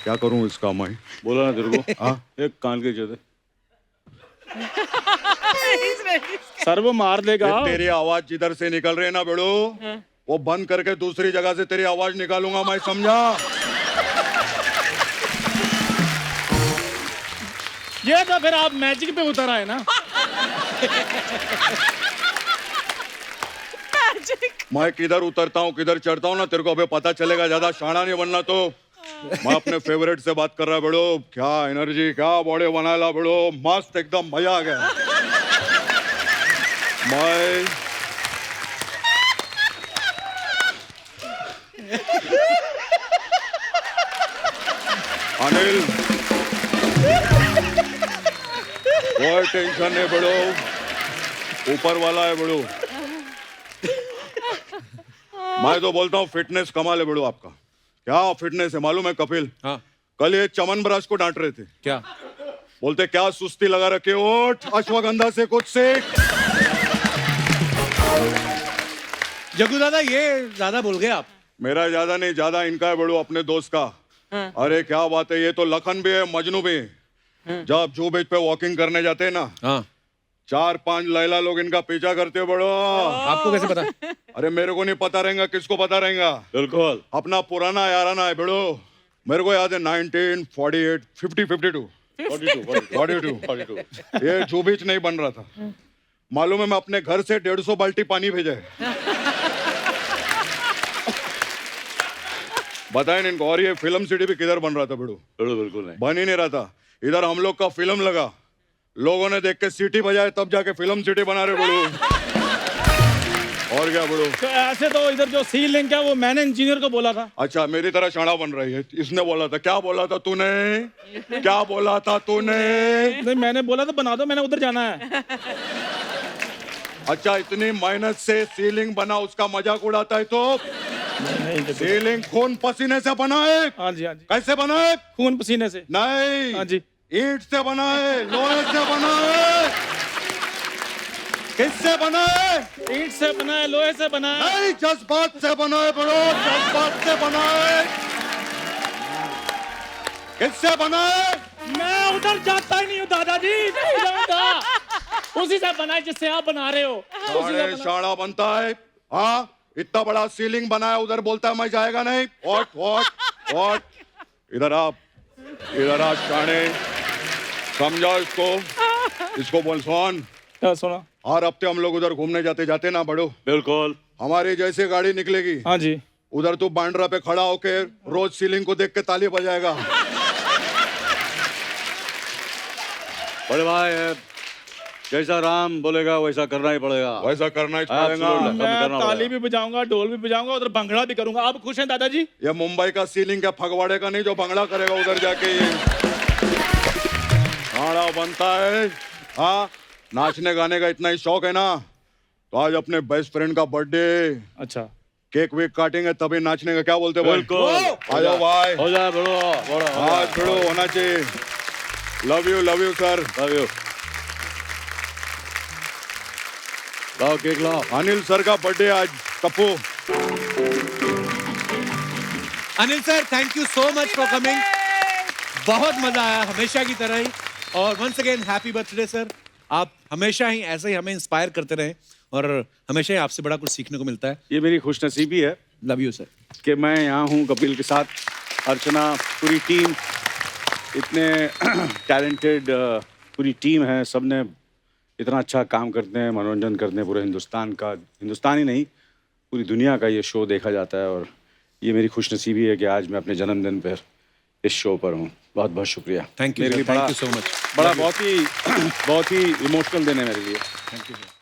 क्या करूं इसका मैं? बोला ना तेरे को। हाँ एक कान के नीचे दे। सर वो मार देगा। ये तेरी आवाज जिधर से निकल रही है ना बेड़ो, वो बंद करके दूसरी जगह से तेरी आवाज निकालूंगा मैं, समझा? ये तो फिर आप मैजिक पे उतर आए ना। मैं किधर उतरता हूँ किधर चढ़ता हूँ ना तेरे को अबे पता चलेगा, ज्यादा शाना नहीं बनना तो। मैं अपने फेवरेट से बात कर रहा बेड़ो, क्या एनर्जी, क्या बॉडी बनाया बेड़ो, मस्त एकदम मजा आ गया। मैं अनिल, कोई टेंशन नहीं बेड़ो, ऊपर वाला है बेड़ो। मैं तो बोलता हूँ फिटनेस कमाल है बेड़ो आपका। क्या फिटनेस है मालूम है कपिल? हाँ। कल ये चमनब्राश को डांट रहे थे, क्या? बोलते क्या सुस्ती लगा रखे, ओठ अश्वगंधा से कुछ सीख। जग्गू दादा ये ज्यादा बोल गए आप। मेरा ज्यादा नहीं, ज्यादा इनका है बड़ू, अपने दोस्त का। अरे क्या बात है, ये तो लखन भी है मजनू भी है। जब जू बीच पे वॉकिंग करने जाते हैं ना, हाँ। 4-5 लैला लोग इनका पीछा करते हो बड़ो। आपको कैसे पता? अरे मेरे को नहीं पता रहेगा, किसको पता रहेगा? बिल्कुल अपना पुराना याराना है बड़ो। मेरे को याद है 1948, 52 ये जू बीच नहीं बन रहा था, मालूम है? मैं अपने घर से 150 बाल्टी पानी भेजा है। बताए इनको। और ये फिल्म सिटी भी किधर बन रहा था बिड़ू? बिल्कुल नहीं, बन ही नहीं रहा था। इधर हम लोग का फिल्म लगा, लोगों ने देख के सीटी बजाए, तब जाके फिल्म सिटी बना रहे बिड़ू। और क्या बिड़ू? तो ऐसे तो इधर जो सी लिंक है वो मैंने इंजीनियर को बोला था। अच्छा, मेरी तरह शाणा बन रही है। इसने बोला था, क्या बोला था तूने? क्या बोला था तूने? नहीं मैंने बोला था बना दो, मैंने उधर जाना है। अच्छा, इतनी मेहनत से सीलिंग बना, उसका मजाक उड़ाता है तो? सीलिंग खून पसीने से बना है। हाँ जी, हाँ जी। कैसे बना है? खून पसीने से नहीं। हाँ जी। ईंट से बना है, लोहे से बना है। किससे बना है? ईंट से बना है, लोहे से बना है। नहीं, जज्बात से बना है बड़ो, जज्बात से बना है। किससे बना है? मैं उधर जाता ही नहीं हूँ दादाजी, नहीं जाऊंगा। उसी से बना है जिससे आप बना रहे हो। साढ़े शाड़ा बनता है। हाँ, इतना बड़ा सीलिंग बना है, उधर बोलता है मैं जाएगा नहीं। व्हाट इधर आप, इधर आप शाणे, समझाओ इसको बोल सोन। क्या सुना? हर हफ्ते हम लोग उधर घूमने जाते ना बड़ो। बिल्कुल। हमारी जैसे गाड़ी निकलेगी, हाँ जी, उधर तू बांड्रा पे खड़ा होके रोज सीलिंग को देख के ताली बजाएगा। बड़े भाई, जैसा राम बोलेगा वैसा करना ही पड़ेगा। वैसा करना ही पड़ेगा। मैं ताली भी बजाऊंगा, ढोल भी बजाऊंगा, उधर भंगड़ा भी करूंगा। आप खुश हैं दादाजी? ये मुंबई का सीलिंग का फगवाड़े का नहीं, जो भंगड़ा करेगा उधर जाके। ये खाना बनता है। हाँ, नाचने गाने का इतना ही शौक है ना, तो आज अपने बेस्ट फ्रेंड का बर्थडे। अच्छा, केक वेक काटेंगे तभी नाचने का। क्या बोलते भाई? आ जाओ भाई, हो जाए बड़ो। हाँ छोड़ो, होना चाहिए। Love you sir, love you. लाओ केक लाओ। अनिल सर का बर्थडे आज। कप्पू, Anil sir, thank you so much for coming. बहुत मजा आया, हमेशा की तरह ही। और once again happy birthday sir. आप हमेशा ही ऐसे ही हमें इंस्पायर करते रहें, और हमेशा ही आपसे बड़ा कुछ सीखने को मिलता है। ये मेरी खुशनसीबी है लव यू सर कि मैं यहाँ हूँ कपिल के साथ, अर्चना, पूरी टीम, इतने टैलेंटेड पूरी टीम है। सबने इतना अच्छा काम करते हैं, मनोरंजन करते हैं पूरे हिंदुस्तान का। हिंदुस्तान ही नहीं, पूरी दुनिया का ये शो देखा जाता है। और ये मेरी खुशनसीबी है कि आज मैं अपने जन्मदिन पर इस शो पर हूँ। बहुत बहुत शुक्रिया। Thank you, thank you so much. बहुत ही इमोशनल दिन है मेरे लिए। Thank you sir.